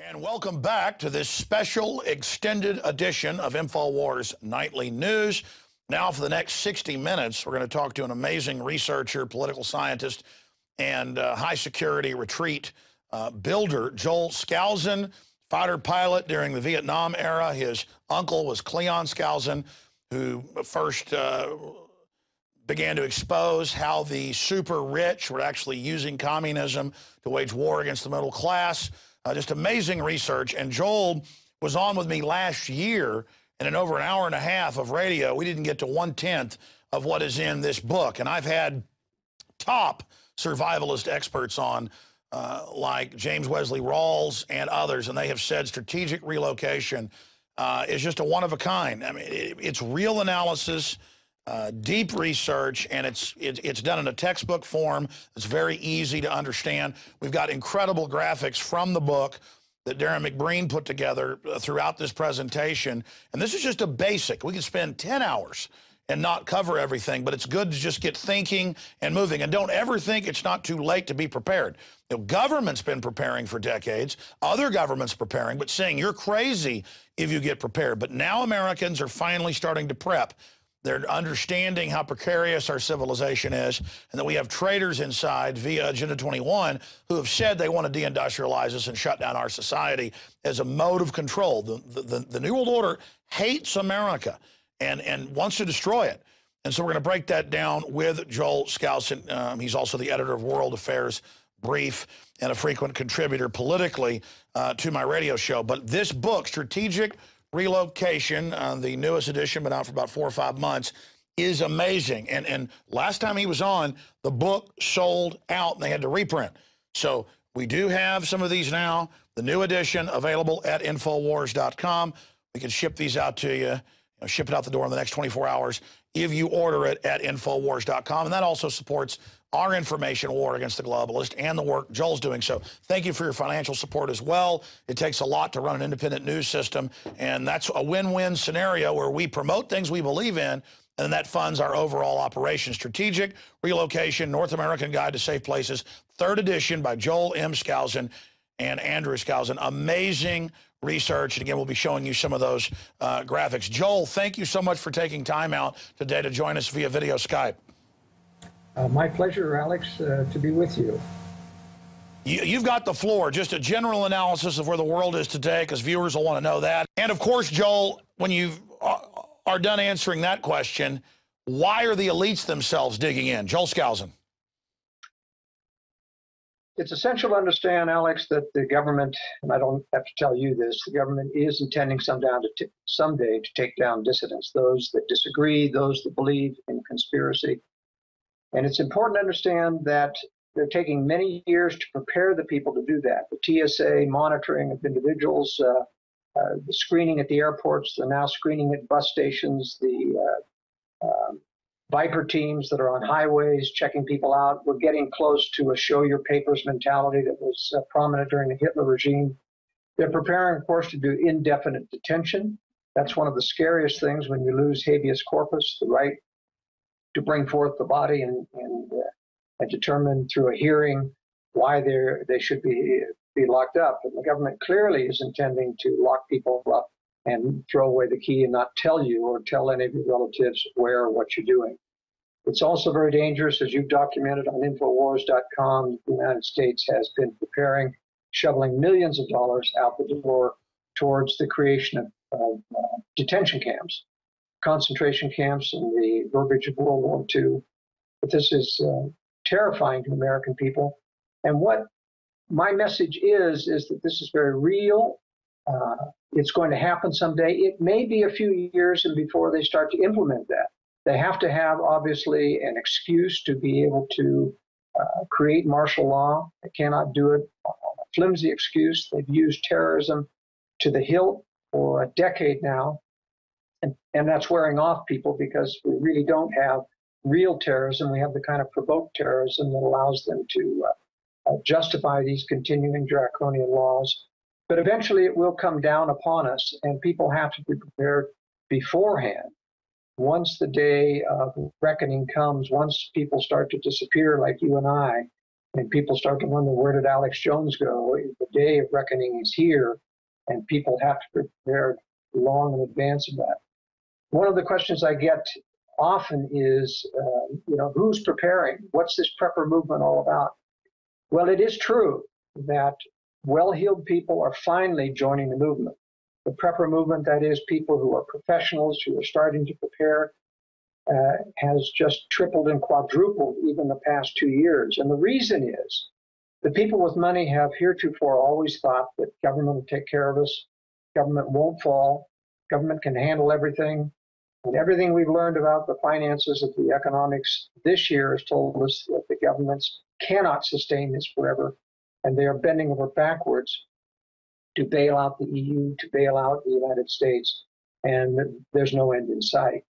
And welcome back to this special extended edition of InfoWars Nightly News. Now for the next 60 minutes, we're going to talk to an amazing researcher, political scientist, and high security retreat builder, Joel Skousen, fighter pilot during the Vietnam era. His uncle was Cleon Skousen, who first began to expose how the super rich were actually using communism to wage war against the middle class. Just amazing research. And Joel was on with me last year, and in over an hour and a half of radio, we didn't get to 1/10 of what is in this book. And I've had top survivalist experts on, like James Wesley Rawls and others, and they have said strategic relocation is just a one-of-a-kind. I mean, it's real analysis, deep research, and it's done in a textbook form. It's very easy to understand. We've got incredible graphics from the book that Darren McBreen put together throughout this presentation. And this is just a basic. We could spend 10 hours and not cover everything, but it's good to just get thinking and moving. And don't ever think it's not too late to be prepared. You know, government's been preparing for decades, other governments preparing, but saying you're crazy if you get prepared. But now Americans are finally starting to prep. They're understanding how precarious our civilization is, and that we have traitors inside via Agenda 21 who have said they want to deindustrialize us and shut down our society as a mode of control. The New World Order hates America and wants to destroy it. And so we're going to break that down with Joel Skousen. He's also the editor of World Affairs Brief and a frequent contributor politically to my radio show. But this book, Strategic Relocation, the newest edition, been out for about 4 or 5 months, is amazing. And last time he was on, the book sold out and they had to reprint. So we do have some of these now. The new edition available at Infowars.com. We can ship these out to you, ship it out the door in the next 24 hours if you order it at Infowars.com. And that also supports our information war against the globalist and the work Joel's doing. So thank you for your financial support as well. It takes a lot to run an independent news system, and that's a win-win scenario where we promote things we believe in, and that funds our overall operation. Strategic Relocation North American Guide to Safe Places, 3rd edition by Joel M. Skousen and Andrew Skousen. Amazing research. And again, we'll be showing you some of those graphics. Joel, thank you so much for taking time out today to join us via video Skype. My pleasure, Alex, to be with you. You've got the floor. Just a general analysis of where the world is today, because viewers will want to know that. And of course, Joel, when you are done answering that question, why are the elites themselves digging in? Joel Skousen. It's essential to understand, Alex, that the government, and I don't have to tell you this, the government is intending someday to take down dissidents, those that disagree, those that believe in conspiracy. And it's important to understand that they're taking many years to prepare the people to do that. The TSA monitoring of individuals, the screening at the airports, the now screening at bus stations, the Viper teams that are on highways checking people out. We're getting close to a show your papers mentality that was prominent during the Hitler regime. They're preparing, of course, to do indefinite detention. That's one of the scariest things when you lose habeas corpus, the right to bring forth the body and determine through a hearing why they should be locked up. And the government clearly is intending to lock people up and throw away the key and not tell you or tell any of your relatives where or what you're doing. It's also very dangerous, as you've documented on Infowars.com. The United States has been preparing, shoveling millions of dollars out the door towards the creation of detention camps, concentration camps, and the verbiage of World War II. But this is terrifying to American people. And what my message is that this is very real. It's going to happen someday. It may be a few years and before they start to implement that. They have to have, obviously, an excuse to be able to create martial law. They cannot do it on a flimsy excuse. They've used terrorism to the hilt for a decade now. And that's wearing off people, because we really don't have real terrorism. We have the kind of provoked terrorism that allows them to justify these continuing draconian laws. But eventually it will come down upon us, and people have to be prepared beforehand. Once the day of reckoning comes, once people start to disappear like you and I, And people start to wonder, where did Alex Jones go? The day of reckoning is here, and people have to prepare long in advance of that. One of the questions I get often is, who's preparing? What's this prepper movement all about? Well, it is true that well-heeled people are finally joining the movement. The prepper movement, that is, people who are professionals who are starting to prepare, has just tripled and quadrupled even the past 2 years. And the reason is the people with money have heretofore always thought that government will take care of us, government won't fall, government can handle everything. And everything we've learned about the finances of the economics this year has told us that the governments cannot sustain this forever, and they are bending over backwards to bail out the EU, to bail out the United States, and there's no end in sight.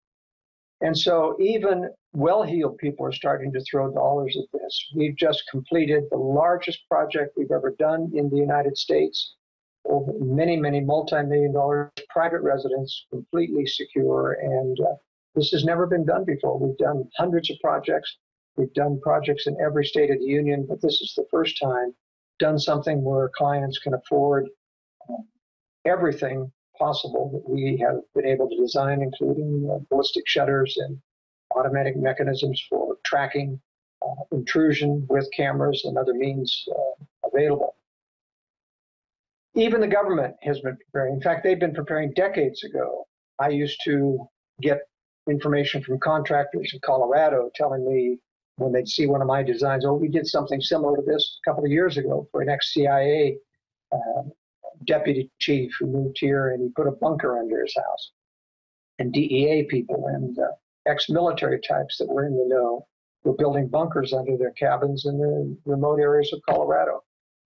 And so even well-heeled people are starting to throw dollars at this. We've just completed the largest project we've ever done in the United States. Over many, many multi-million-dollar private residence, completely secure, and this has never been done before. We've done hundreds of projects. We've done projects in every state of the union, but this is the first time done something where clients can afford everything possible that we have been able to design, including ballistic shutters and automatic mechanisms for tracking intrusion with cameras and other means available. Even the government has been preparing. In fact, they've been preparing decades ago. I used to get information from contractors in Colorado telling me when they'd see one of my designs, oh, we did something similar to this a couple of years ago for an ex-CIA deputy chief who moved here, and he put a bunker under his house. And DEA people and ex-military types that were in the know were building bunkers under their cabins in the remote areas of Colorado.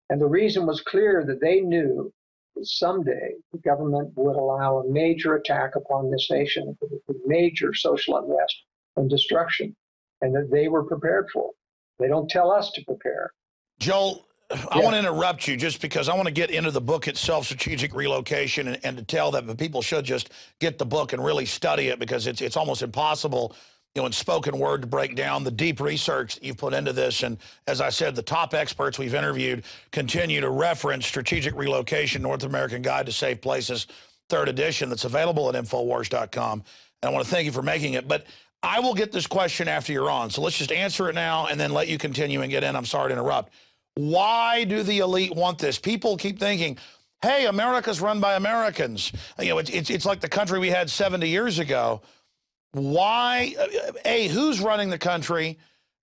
And the reason was clear, that they knew that someday the government would allow a major attack upon this nation, major social unrest and destruction, and that they were prepared for it. They don't tell us to prepare. Joel, I want to interrupt you just because I want to get into the book itself, Strategic Relocation, and to tell that people should just get the book and really study it, because it's almost impossible, in spoken word, to break down the deep research that you've put into this. And as I said, the top experts we've interviewed continue to reference Strategic Relocation North American Guide to Safe Places, 3rd edition, that's available at Infowars.com. And I want to thank you for making it. But I will get this question after you're on. So let's just answer it now and then let you continue and get in. I'm sorry to interrupt. Why do the elite want this? People keep thinking, hey, America's run by Americans. It's like the country we had 70 years ago. Why, who's running the country,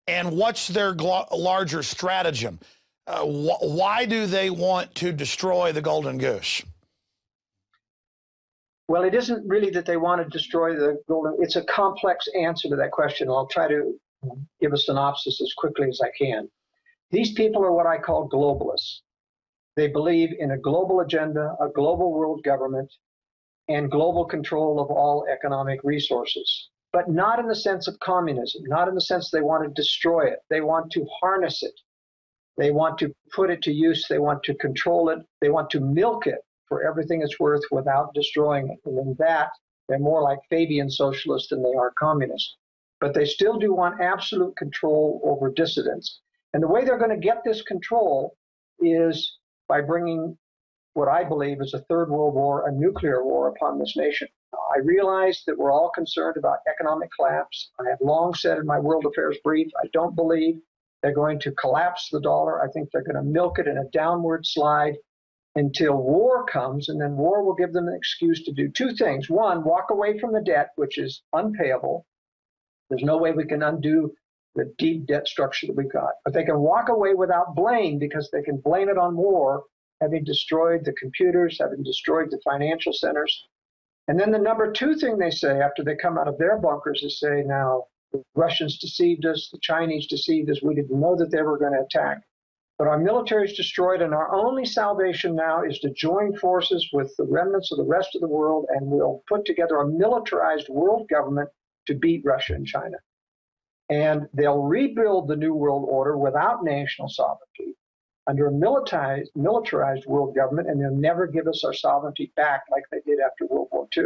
and what's their larger stratagem? Why do they want to destroy the golden goose? Well, it isn't really that they want to destroy the golden. It's a complex answer to that question. I'll try to give a synopsis as quickly as I can. These people are what I call globalists. They believe in a global agenda, a global world government, and global control of all economic resources, but not in the sense of communism, not in the sense they want to destroy it. They want to harness it. They want to put it to use. They want to control it. They want to milk it for everything it's worth without destroying it. And in that, they're more like Fabian socialists than they are communists. But they still do want absolute control over dissidents. And the way they're going to get this control is by bringing what I believe is a third world war, a nuclear war upon this nation. I realize that we're all concerned about economic collapse. I have long said in my World Affairs brief, I don't believe they're going to collapse the dollar. I think they're going to milk it in a downward slide until war comes, and then war will give them an excuse to do two things. One, walk away from the debt, which is unpayable. There's no way we can undo the deep debt structure that we've got. But they can walk away without blame, because they can blame it on war, having destroyed the computers, having destroyed the financial centers. And then the number two thing they say after they come out of their bunkers is say, now, the Russians deceived us, the Chinese deceived us, we didn't know that they were going to attack. But our military is destroyed, and our only salvation now is to join forces with the remnants of the rest of the world, and we'll put together a militarized world government to beat Russia and China. And they'll rebuild the New World Order without national sovereignty under a militarized world government, and they'll never give us our sovereignty back like they did after World War II.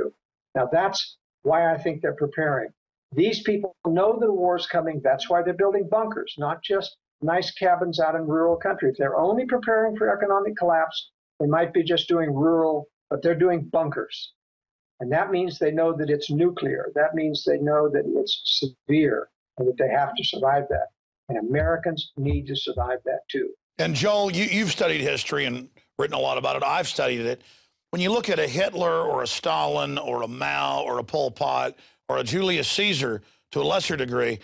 Now, that's why I think they're preparing. These people know the war's coming. That's why they're building bunkers, not just nice cabins out in rural country. If they're only preparing for economic collapse, they might be just doing rural, but they're doing bunkers. And that means they know that it's nuclear. That means they know that it's severe and that they have to survive that. And Americans need to survive that too. And Joel, you've studied history and written a lot about it. I've studied it. When you look at a Hitler or a Stalin or a Mao or a Pol Pot or a Julius Caesar to a lesser degree,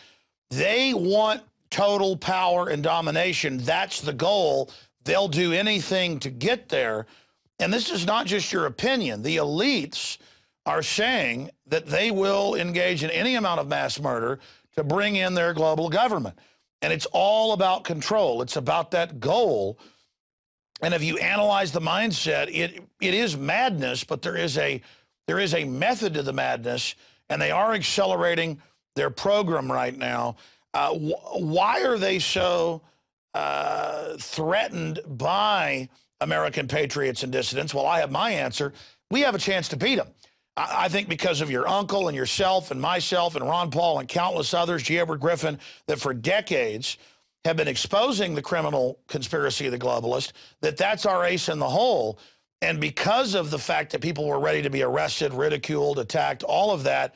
they want total power and domination. That's the goal. They'll do anything to get there. And this is not just your opinion. The elites are saying that they will engage in any amount of mass murder to bring in their global government. And it's all about control. It's about that goal. And if you analyze the mindset, it is madness, but there is a method to the madness, and they are accelerating their program right now. Why are they so threatened by American patriots and dissidents? Well, I have my answer. We have a chance to beat them. I think because of your uncle and yourself and myself and Ron Paul and countless others, G. Edward Griffin, that for decades have been exposing the criminal conspiracy of the globalist, that's our ace in the hole. And because of the fact that people were ready to be arrested, ridiculed, attacked, all of that,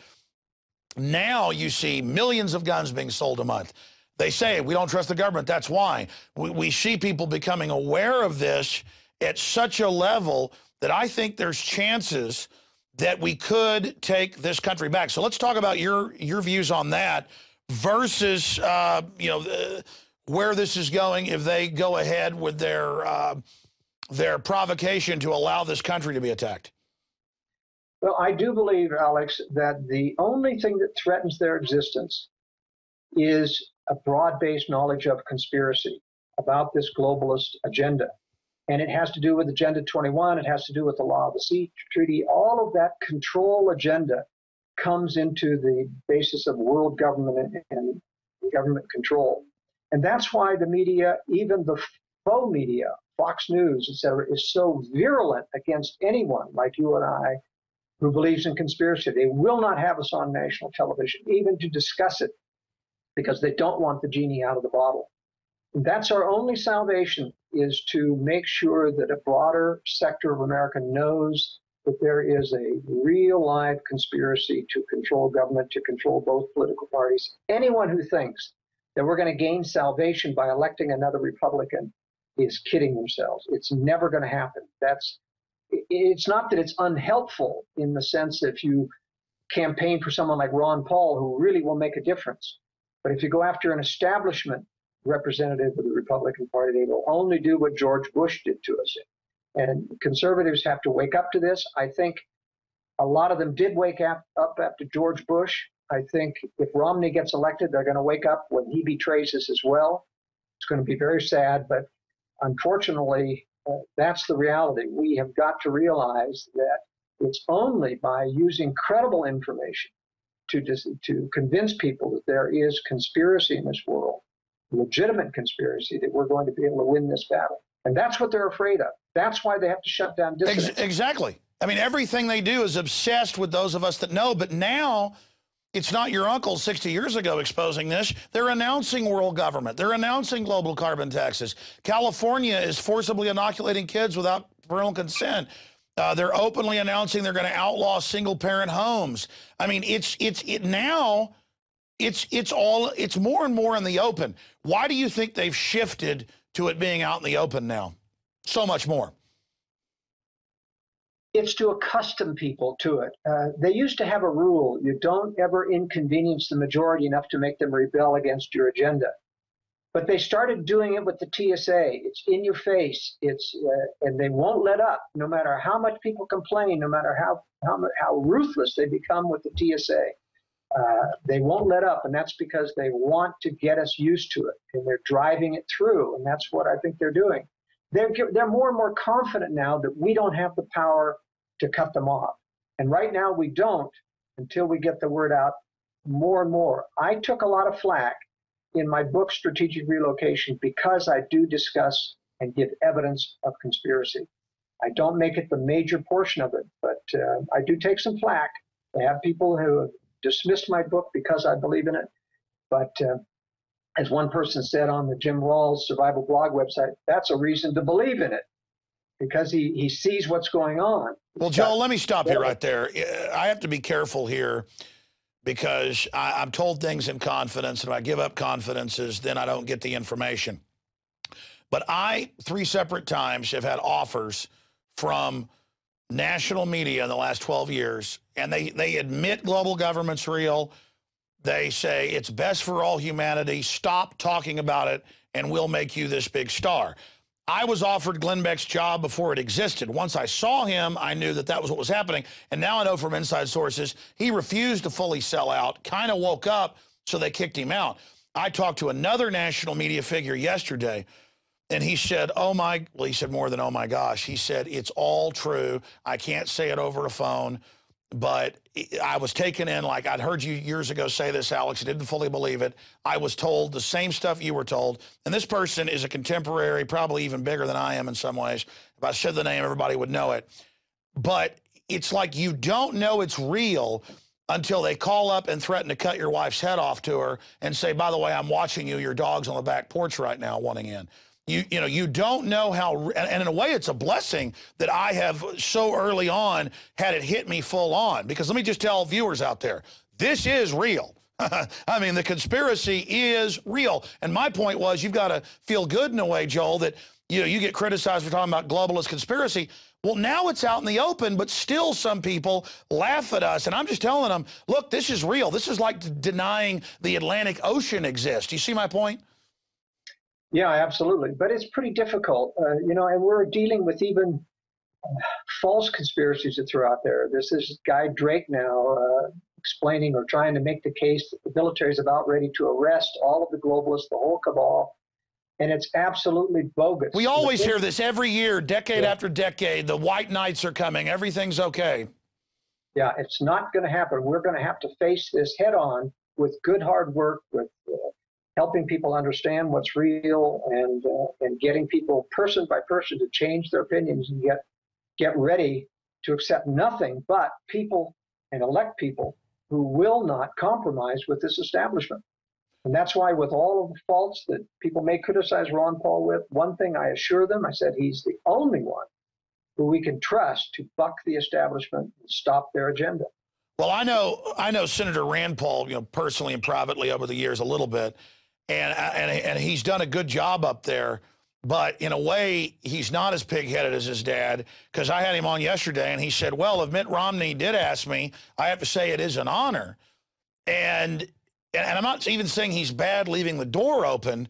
now you see millions of guns being sold a month. They say, we don't trust the government. That's why. We see people becoming aware of this at such a level that I think there's chances that we could take this country back. So let's talk about your views on that versus, where this is going if they go ahead with their provocation to allow this country to be attacked. Well, I do believe, Alex, that the only thing that threatens their existence is a broad-based knowledge of conspiracy about this globalist agenda. And it has to do with Agenda 21. It has to do with the Law of the Sea Treaty. All of that control agenda comes into the basis of world government and government control. And that's why the media, even the faux media, Fox News, et cetera, is so virulent against anyone like you and I who believes in conspiracy. They will not have us on national television, even to discuss it, because they don't want the genie out of the bottle. And that's our only salvation, is to make sure that a broader sector of America knows that there is a real live conspiracy to control government, to control both political parties. Anyone who thinks that we're going to gain salvation by electing another Republican is kidding themselves. It's never going to happen. It's not that it's unhelpful in the sense that if you campaign for someone like Ron Paul, who really will make a difference, but if you go after an establishment representative of the Republican Party, they will only do what George Bush did to us. And conservatives have to wake up to this. I think a lot of them did wake up after George Bush. I think if Romney gets elected, they're going to wake up when he betrays us as well. It's going to be very sad, but unfortunately, that's the reality. We have got to realize that it's only by using credible information to convince people that there is conspiracy in this world, legitimate conspiracy, that we're going to be able to win this battle. And that's what they're afraid of. That's why they have to shut down dissidents. Exactly. I mean, everything they do is obsessed with those of us that know, but now it's not your uncle 60 years ago exposing this. They're announcing world government. They're announcing global carbon taxes. California is forcibly inoculating kids without parental consent. They're openly announcing they're going to outlaw single-parent homes. I mean, it's more and more in the open. Why do you think they've shifted to it being out in the open now so much more? It's to accustom people to it. They used to have a rule: you don't ever inconvenience the majority enough to make them rebel against your agenda. But they started doing it with the TSA. It's in your face. And they won't let up, no matter how much people complain, no matter how ruthless they become with the TSA. They won't let up, and that's because they want to get us used to it, and they're driving it through, and that's what I think they're doing. They're more and more confident now that we don't have the power to cut them off. And right now we don't, until we get the word out more and more. I took a lot of flack in my book, Strategic Relocation, because I do discuss and give evidence of conspiracy. I don't make it the major portion of it, but I do take some flack. I have people who have dismissed my book because I believe in it. But as one person said on the Jim Rawls Survival Blog website, that's a reason to believe in it because he sees what's going on. Well, Joel, let me stop you right there. I have to be careful here because I'm told things in confidence, and if I give up confidences, then I don't get the information. But I, 3 separate times, have had offers from national media in the last 12 years, and they admit global government's real. They say it's best for all humanity. Stop talking about it, and we'll make you this big star. I was offered Glenn Beck's job before it existed. Once I saw him, I knew that that was what was happening. And now I know from inside sources, he refused to fully sell out, kind of woke up, so they kicked him out. I talked to another national media figure yesterday, and he said, well, he said more than, oh my gosh. He said, it's all true. I can't say it over a phone, but I was taken in, like I'd heard you years ago say this, Alex. I didn't fully believe it. I was told the same stuff you were told. And this person is a contemporary, probably even bigger than I am in some ways. If I said the name, everybody would know it. But it's like you don't know it's real until they call up and threaten to cut your wife's head off to her and say, by the way, I'm watching you. Your dog's on the back porch right now wanting in. You don't know how, and in a way it's a blessing that I have so early on had it hit me full on, because let me just tell viewers out there, this is real. I mean, the conspiracy is real. And my point was, you've got to feel good in a way, Joel, that you get criticized for talking about globalist conspiracy. Well, now it's out in the open, but still some people laugh at us. And I'm just telling them, look, this is real. This is like denying the Atlantic Ocean exists. Do you see my point? Yeah, absolutely. But it's pretty difficult, and we're dealing with even false conspiracies that throw out there. This is Guy Drake now explaining or trying to make the case that the military is about ready to arrest all of the globalists, the whole cabal, and it's absolutely bogus. We always hear this every year, decade after decade. The white knights are coming. Everything's okay. Yeah, it's not going to happen. We're going to have to face this head on with good hard work, with helping people understand what's real, and getting people person by person to change their opinions and get ready to accept nothing but people and elect people who will not compromise with this establishment. And that's why, with all of the faults that people may criticize Ron Paul with, one thing I assure them, I said he's the only one who we can trust to buck the establishment and stop their agenda. Well, I know Senator Rand Paul, personally and privately over the years a little bit. And he's done a good job up there, but in a way, he's not as pig-headed as his dad, because I had him on yesterday, and he said, well, if Mitt Romney did ask me, I have to say it is an honor. And I'm not even saying he's bad leaving the door open,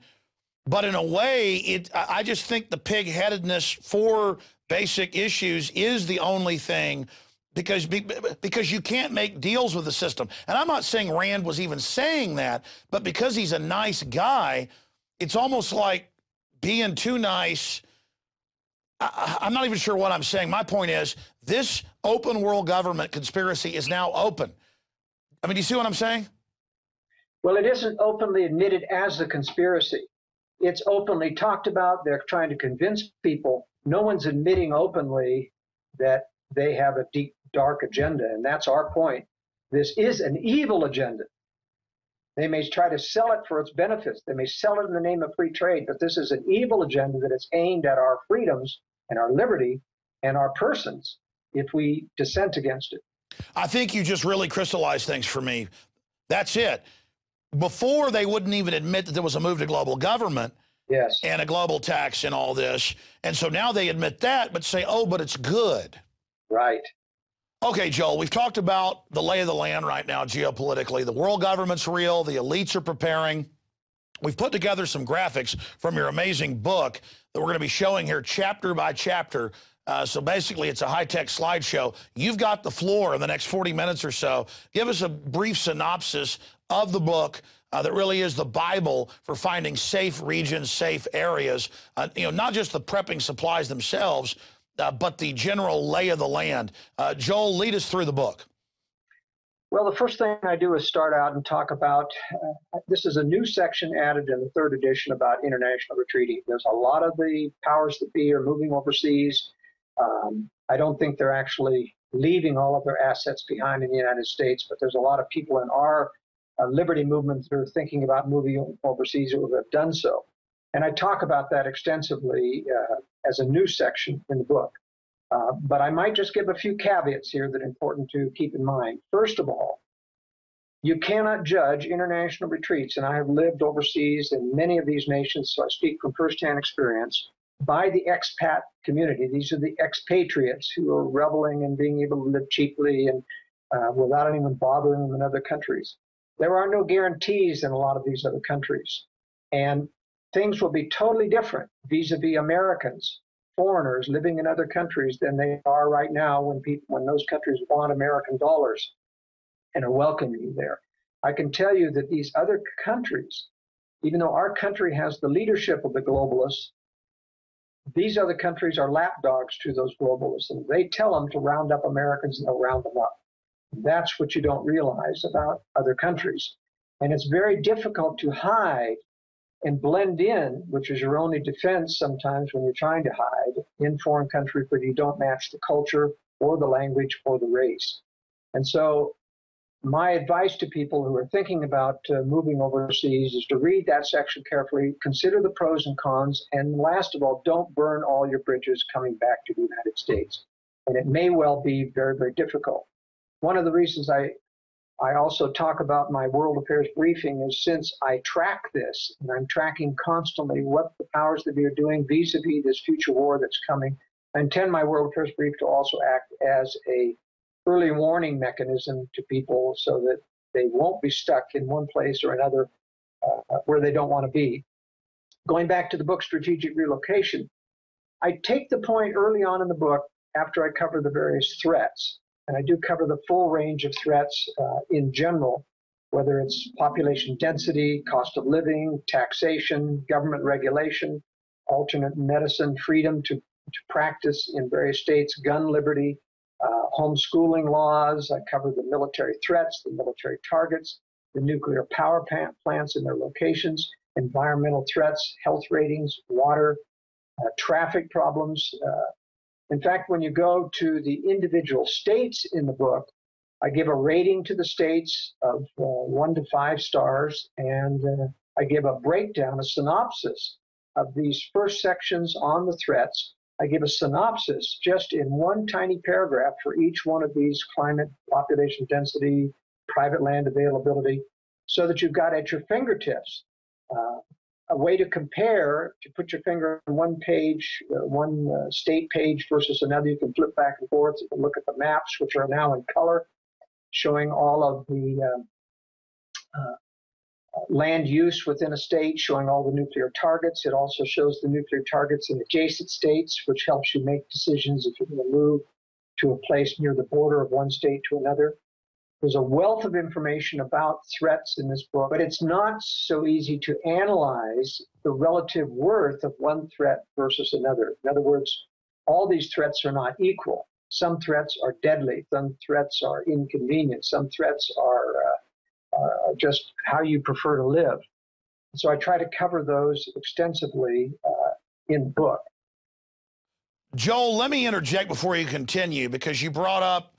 but in a way, I just think the pig-headedness for basic issues is the only thing, because you can't make deals with the system. And I'm not saying Rand was even saying that, but because he's a nice guy, it's almost like being too nice. I'm not even sure what I'm saying. My point is, this open world government conspiracy is now open. I mean, do you see what I'm saying? Well, it isn't openly admitted as a conspiracy. It's openly talked about. They're trying to convince people. No one's admitting openly that they have a deep, dark agenda, and that's our point. This is an evil agenda. They may try to sell it for its benefits. They may sell it in the name of free trade, but this is an evil agenda that is aimed at our freedoms and our liberty and our persons if we dissent against it. I think you just really crystallized things for me. That's it. Before, they wouldn't even admit that there was a move to global government. Yes. And a global tax and all this. And so now they admit that, but say, oh, but it's good. Right. Okay, Joel, we've talked about the lay of the land right now geopolitically. The world government's real. The elites are preparing. We've put together some graphics from your amazing book that we're going to be showing here chapter by chapter. So basically, it's a high-tech slideshow. You've got the floor in the next 40 minutes or so. Give us a brief synopsis of the book that really is the Bible for finding safe regions, safe areas, not just the prepping supplies themselves, but the general lay of the land. Joel, lead us through the book. Well, the first thing I do is start out and talk about, this is a new section added in the 3rd edition about international retreating. There's a lot of the powers that be are moving overseas. I don't think they're actually leaving all of their assets behind in the United States, but there's a lot of people in our liberty movements that are thinking about moving overseas or have done so. And I talk about that extensively as a new section in the book. But I might just give a few caveats here that are important to keep in mind. First of all, you cannot judge international retreats, and I have lived overseas in many of these nations, so I speak from firsthand experience, by the expat community. These are the expatriates who are reveling and being able to live cheaply and without anyone bothering them in other countries. There are no guarantees in a lot of these other countries, and things will be totally different vis-a-vis Americans, foreigners living in other countries than they are right now when those countries want American dollars and are welcoming you there. I can tell you that these other countries, even though our country has the leadership of the globalists, these other countries are lapdogs to those globalists, and they tell them to round up Americans and they'll round them up. That's what you don't realize about other countries. And it's very difficult to hide and blend in, which is your only defense sometimes when you're trying to hide in foreign countries where you don't match the culture or the language or the race. And so my advice to people who are thinking about moving overseas is to read that section carefully, consider the pros and cons, and last of all, don't burn all your bridges coming back to the United States. And it may well be very, very difficult. One of the reasons I also talk about my world affairs briefing is since I track this, and I'm tracking constantly what the powers that be are doing vis-a-vis this future war that's coming, I intend my world affairs brief to also act as a early warning mechanism to people so that they won't be stuck in one place or another where they don't want to be. Going back to the book, Strategic Relocation, I take the point early on in the book after I cover the various threats, and I do cover the full range of threats in general, whether it's population density, cost of living, taxation, government regulation, alternate medicine, freedom to practice in various states, gun liberty, homeschooling laws. I cover the military threats, the military targets, the nuclear power plants and their locations, environmental threats, health ratings, water, traffic problems. In fact, when you go to the individual states in the book, I give a rating to the states of 1 to 5 stars, and I give a breakdown, a synopsis of these first sections on the threats. I give a synopsis just in one tiny paragraph for each one of these: climate, population density, private land availability, so that you've got at your fingertips a way to compare, to put your finger on one page, one state page versus another. You can flip back and forth. You can look at the maps, which are now in color, showing all of the land use within a state, showing all the nuclear targets. It also shows the nuclear targets in adjacent states, which helps you make decisions if you're going to move to a place near the border of one state to another. There's a wealth of information about threats in this book, but it's not so easy to analyze the relative worth of one threat versus another. In other words, all these threats are not equal. Some threats are deadly, some threats are inconvenient, some threats are just how you prefer to live. So I try to cover those extensively in the book. Joel, let me interject before you continue, because you brought up,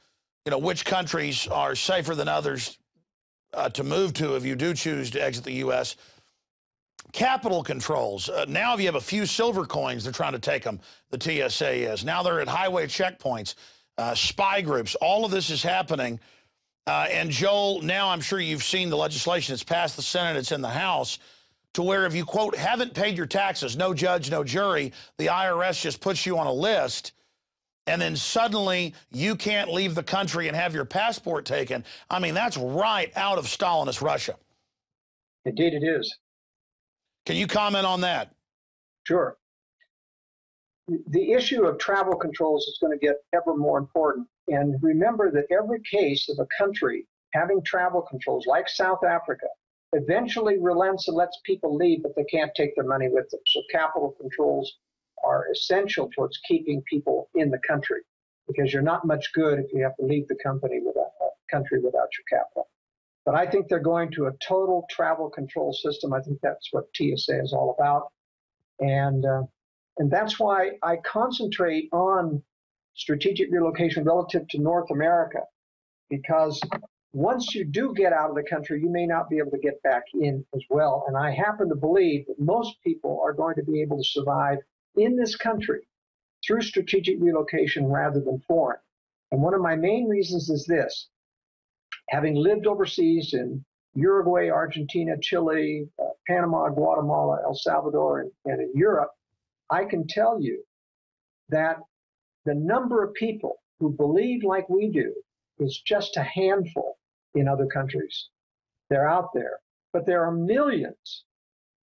which countries are safer than others to move to if you do choose to exit the U.S. Capital controls. Now if you have a few silver coins, they're trying to take them, the TSA is. Now they're at highway checkpoints, spy groups. All of this is happening. And Joel, now I'm sure you've seen the legislation. It's passed the Senate. It's in the House, to where if you, quote, haven't paid your taxes, no judge, no jury, the IRS just puts you on a list, and then suddenly you can't leave the country and have your passport taken. I mean, that's right out of Stalinist Russia. Indeed it is. Can you comment on that? Sure. The issue of travel controls is going to get ever more important. And remember that every case of a country having travel controls, like South Africa, eventually relents and lets people leave, but they can't take their money with them. So capital controls are essential towards keeping people in the country, because you're not much good if you have to leave the country without your capital. But I think they're going to a total travel control system. I think that's what TSA is all about. And that's why I concentrate on strategic relocation relative to North America, because once you do get out of the country, you may not be able to get back in as well. And I happen to believe that most people are going to be able to survive in this country through strategic relocation rather than foreign. And one of my main reasons is this. Having lived overseas in Uruguay, Argentina, Chile, Panama, Guatemala, El Salvador, and in Europe, I can tell you that the number of people who believe like we do is just a handful in other countries. They're out there, but there are millions,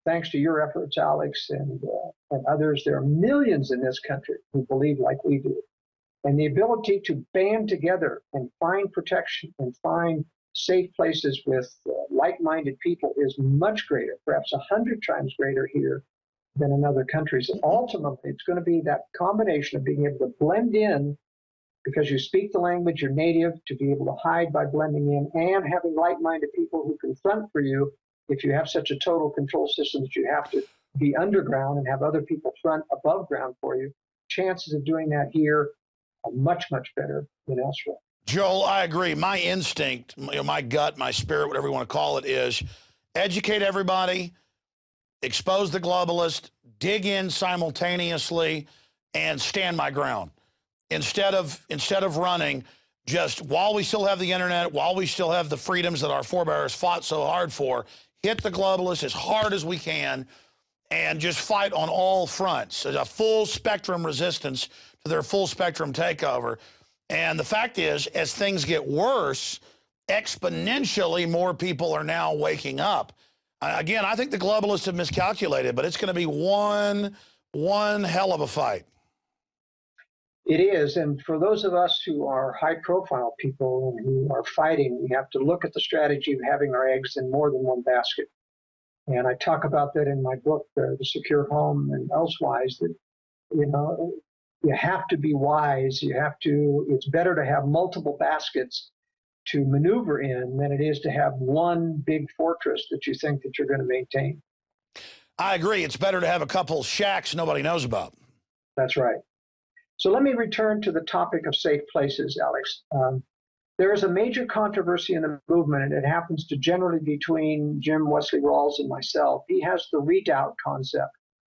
thanks to your efforts, Alex, and others. There are millions in this country who believe like we do. And the ability to band together and find protection and find safe places with like-minded people is much greater, perhaps 100 times greater here than in other countries. And ultimately, it's going to be that combination of being able to blend in because you speak the language, you're native, to be able to hide by blending in, and having like-minded people who can front for you if you have such a total control system that you have to be underground and have other people front above ground for you. Chances of doing that here are much, much better than elsewhere. Joel, I agree. My instinct, my gut, my spirit, whatever you want to call it, is educate everybody, expose the globalist, dig in simultaneously, and stand my ground. Instead of running, just while we still have the internet, while we still have the freedoms that our forebears fought so hard for, hit the globalists as hard as we can and just fight on all fronts. There's a full spectrum resistance to their full spectrum takeover. And the fact is, as things get worse, exponentially more people are now waking up. Again, I think the globalists have miscalculated, but it's going to be one hell of a fight. It is, and for those of us who are high-profile people and who are fighting, we have to look at the strategy of having our eggs in more than one basket. And I talk about that in my book, The Secure Home, and elsewise, that, you have to be wise. It's better to have multiple baskets to maneuver in than it is to have one big fortress that you think that you're going to maintain. I agree. It's better to have a couple shacks nobody knows about. That's right. So let me return to the topic of safe places, Alex. There is a major controversy in the movement, and it happens to generally be between Jim Wesley Rawls and myself. He has the redoubt concept,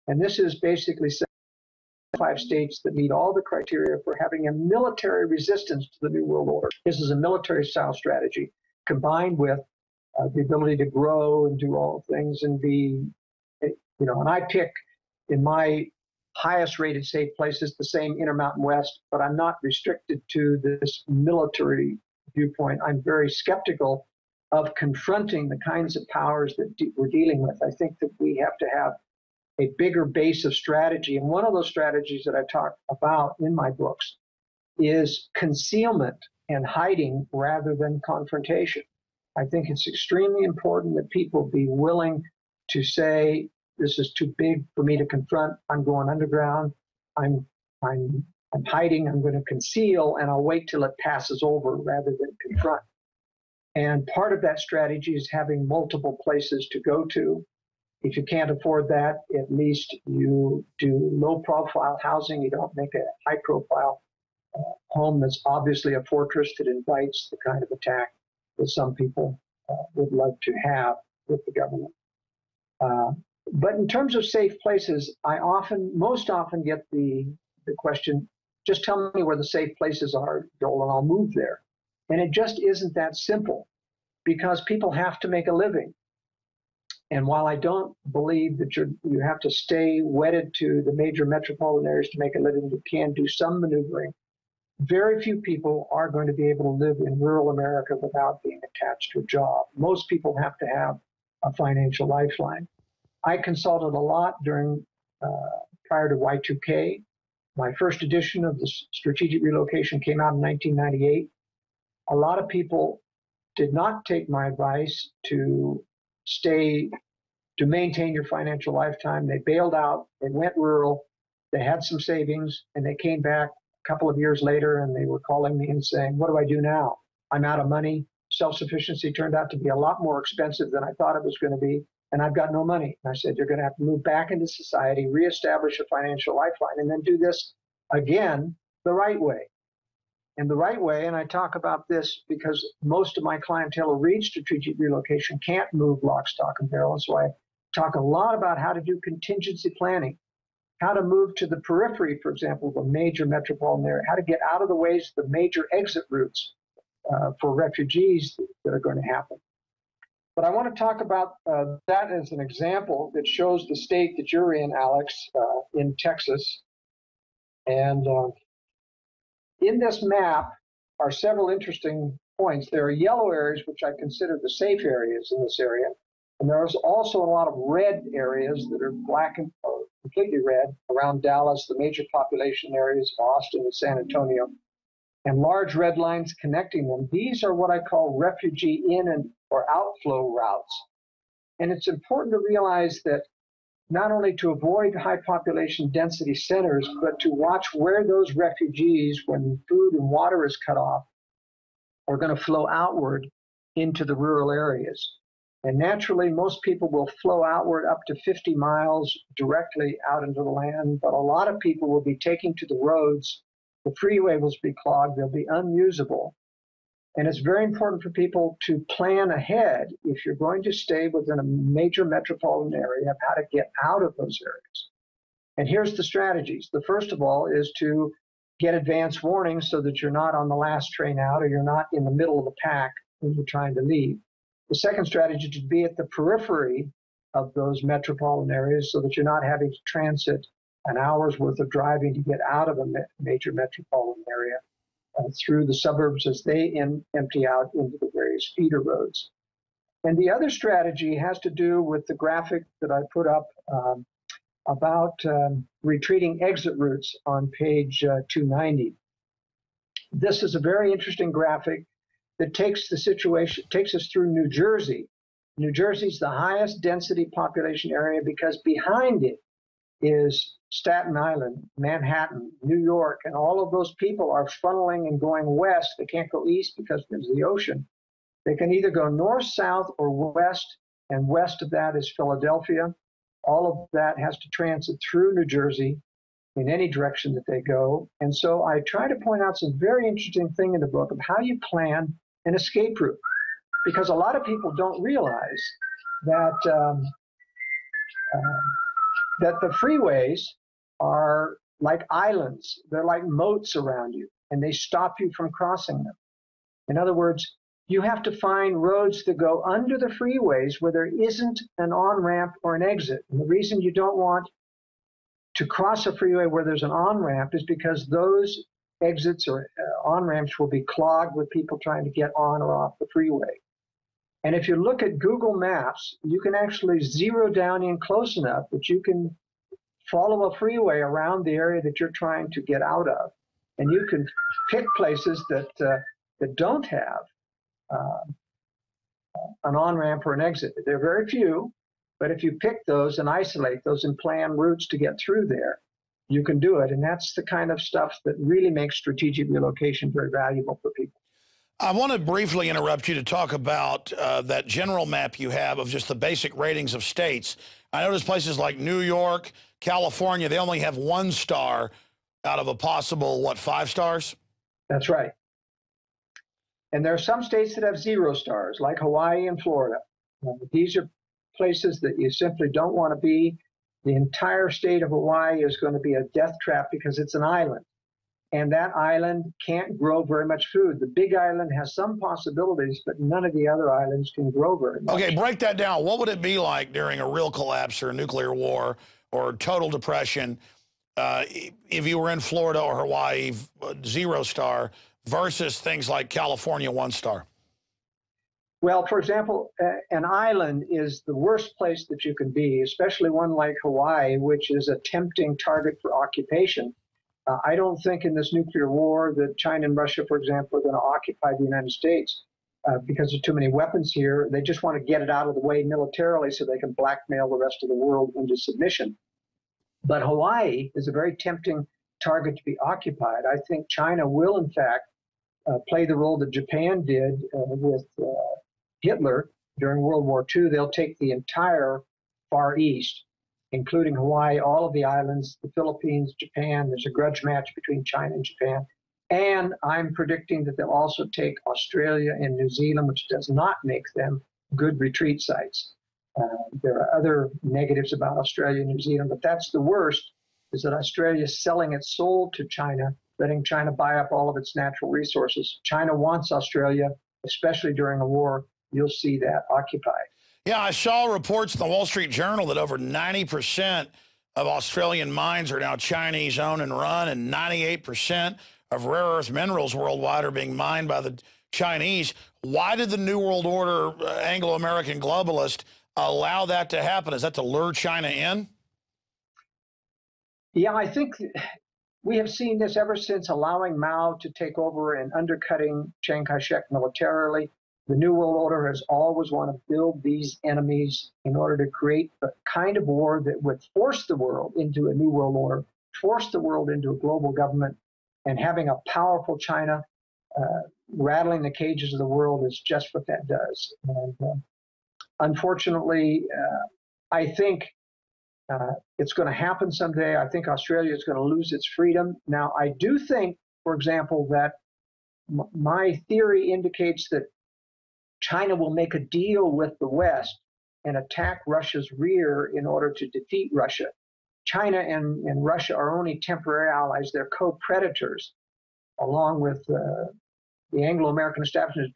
and this is basically 5 states that meet all the criteria for having a military resistance to the New World Order. This is a military-style strategy combined with the ability to grow and do all things and be, and I pick in my highest rated safe places, the same Intermountain West, but I'm not restricted to this military viewpoint. I'm very skeptical of confronting the kinds of powers that we're dealing with. I think that we have to have a bigger base of strategy. And one of those strategies that I talk about in my books is concealment and hiding rather than confrontation. I think it's extremely important that people be willing to say, this is too big for me to confront. I'm going underground. I'm hiding. I'm going to conceal, and I'll wait till it passes over rather than confront. And part of that strategy is having multiple places to go to. If you can't afford that, at least you do low-profile housing. You don't make a high-profile home that's obviously a fortress that invites the kind of attack that some people would love to have with the government. But in terms of safe places, I most often get the question, just tell me where the safe places are, Joel, and I'll move there. And it just isn't that simple because people have to make a living. And while I don't believe that you have to stay wedded to the major metropolitan areas to make a living, you can do some maneuvering. Very few people are going to be able to live in rural America without being attached to a job. Most people have to have a financial lifeline. I consulted a lot prior to Y2K. My first edition of the Strategic Relocation came out in 1998. A lot of people did not take my advice to maintain your financial lifetime. They bailed out, they went rural, they had some savings, and they came back a couple of years later and they were calling me and saying, what do I do now? I'm out of money. Self-sufficiency turned out to be a lot more expensive than I thought it was going to be, and I've got no money. And I said, you're going to have to move back into society, reestablish a financial lifeline, and then do this again the right way. And the right way, and I talk about this because most of my clientele who read strategic relocation can't move lock, stock, and barrel. So I talk a lot about how to do contingency planning, how to move to the periphery, for example, of a major metropolitan area, how to get out of the ways of the major exit routes for refugees that are going to happen. But I want to talk about that as an example that shows the state that you're in, Alex, in Texas. And in this map are several interesting points. There are yellow areas, which I consider the safe areas in this area. And there's also a lot of red areas that are black and completely red around Dallas, the major population areas of Austin and San Antonio, and large red lines connecting them. These are what I call refugee in and or outflow routes. And it's important to realize that not only to avoid high population density centers, but to watch where those refugees, when food and water is cut off, are going to flow outward into the rural areas. And naturally, most people will flow outward up to 50 miles directly out into the land, but a lot of people will be taking to the roads. The freeway will be clogged, they'll be unusable. And it's very important for people to plan ahead if you're going to stay within a major metropolitan area of how to get out of those areas. And here's the strategies. The first of all is to get advance warning so that you're not on the last train out or you're not in the middle of the pack when you're trying to leave. The second strategy is to be at the periphery of those metropolitan areas so that you're not having to transit an hour's worth of driving to get out of a major metropolitan area through the suburbs as they empty out into the various feeder roads. And the other strategy has to do with the graphic that I put up about retreating exit routes on page 290. This is a very interesting graphic that takes us through New Jersey. New Jersey's the highest density population area because behind it is Staten Island, Manhattan, New York, and all of those people are funneling and going west. They can't go east because there's the ocean. They can either go north, south, or west, and west of that is Philadelphia. All of that has to transit through New Jersey in any direction that they go. And so I try to point out some very interesting thing in the book of how you plan an escape route, because a lot of people don't realize that that the freeways are like islands. They're like moats around you, and they stop you from crossing them. In other words, you have to find roads that go under the freeways where there isn't an on-ramp or an exit. And the reason you don't want to cross a freeway where there's an on-ramp is because those exits or on-ramps will be clogged with people trying to get on or off the freeway. And if you look at Google Maps, you can actually zero down in close enough that you can follow a freeway around the area that you're trying to get out of. And you can pick places that don't have an on-ramp or an exit. There are very few, but if you pick those and isolate those and plan routes to get through there, you can do it. And that's the kind of stuff that really makes strategic relocation very valuable for people. I want to briefly interrupt you to talk about that general map you have of just the basic ratings of states. I notice places like New York, California, they only have 1 star out of a possible, what, 5 stars? That's right. And there are some states that have 0 stars, like Hawaii and Florida. These are places that you simply don't want to be. The entire state of Hawaii is going to be a death trap because it's an island. And that island can't grow very much food. The big island has some possibilities, but none of the other islands can grow very much. Okay, break that down. What would it be like during a real collapse or a nuclear war or total depression if you were in Florida or Hawaii, 0 star, versus things like California, 1 star? Well, for example, an island is the worst place that you can be, especially one like Hawaii, which is a tempting target for occupation. I don't think in this nuclear war that China and Russia, for example, are going to occupy the United States because there are too many weapons here. They just want to get it out of the way militarily so they can blackmail the rest of the world into submission. But Hawaii is a very tempting target to be occupied. I think China will, in fact, play the role that Japan did with Hitler during World War II. They'll take the entire Far East, including Hawaii, all of the islands, the Philippines, Japan. There's a grudge match between China and Japan. And I'm predicting that they'll also take Australia and New Zealand, which does not make them good retreat sites. There are other negatives about Australia and New Zealand, but that's the worst, is that Australia is selling its soul to China, letting China buy up all of its natural resources. China wants Australia, especially during a war. You'll see that occupied. Yeah, I saw reports in the Wall Street Journal that over 90% of Australian mines are now Chinese-owned and run, and 98% of rare earth minerals worldwide are being mined by the Chinese. Why did the New World Order, Anglo-American globalist, allow that to happen? Is that to lure China in? Yeah, I think we have seen this ever since allowing Mao to take over and undercutting Chiang Kai-shek militarily. The New World Order has always wanted to build these enemies in order to create the kind of war that would force the world into a New World Order, force the world into a global government, and having a powerful China rattling the cages of the world is just what that does. And unfortunately, I think it's going to happen someday. I think Australia is going to lose its freedom. Now, I do think, for example, that my theory indicates that China will make a deal with the West and attack Russia's rear in order to defeat Russia. China and Russia are only temporary allies. They're co-predators, along with the Anglo-American establishment.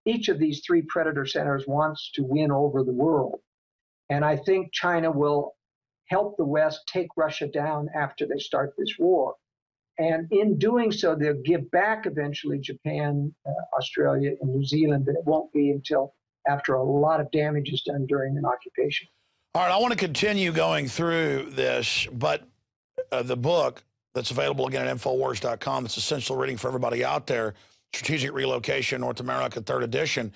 Each of these three predator centers wants to win over the world. And I think China will help the West take Russia down after they start this war. And in doing so, they'll give back eventually Japan, Australia, and New Zealand, but it won't be until after a lot of damage is done during an occupation. All right, I want to continue going through this, but the book that's available again at Infowars.com, it's essential reading for everybody out there, Strategic Relocation North America, 3rd edition.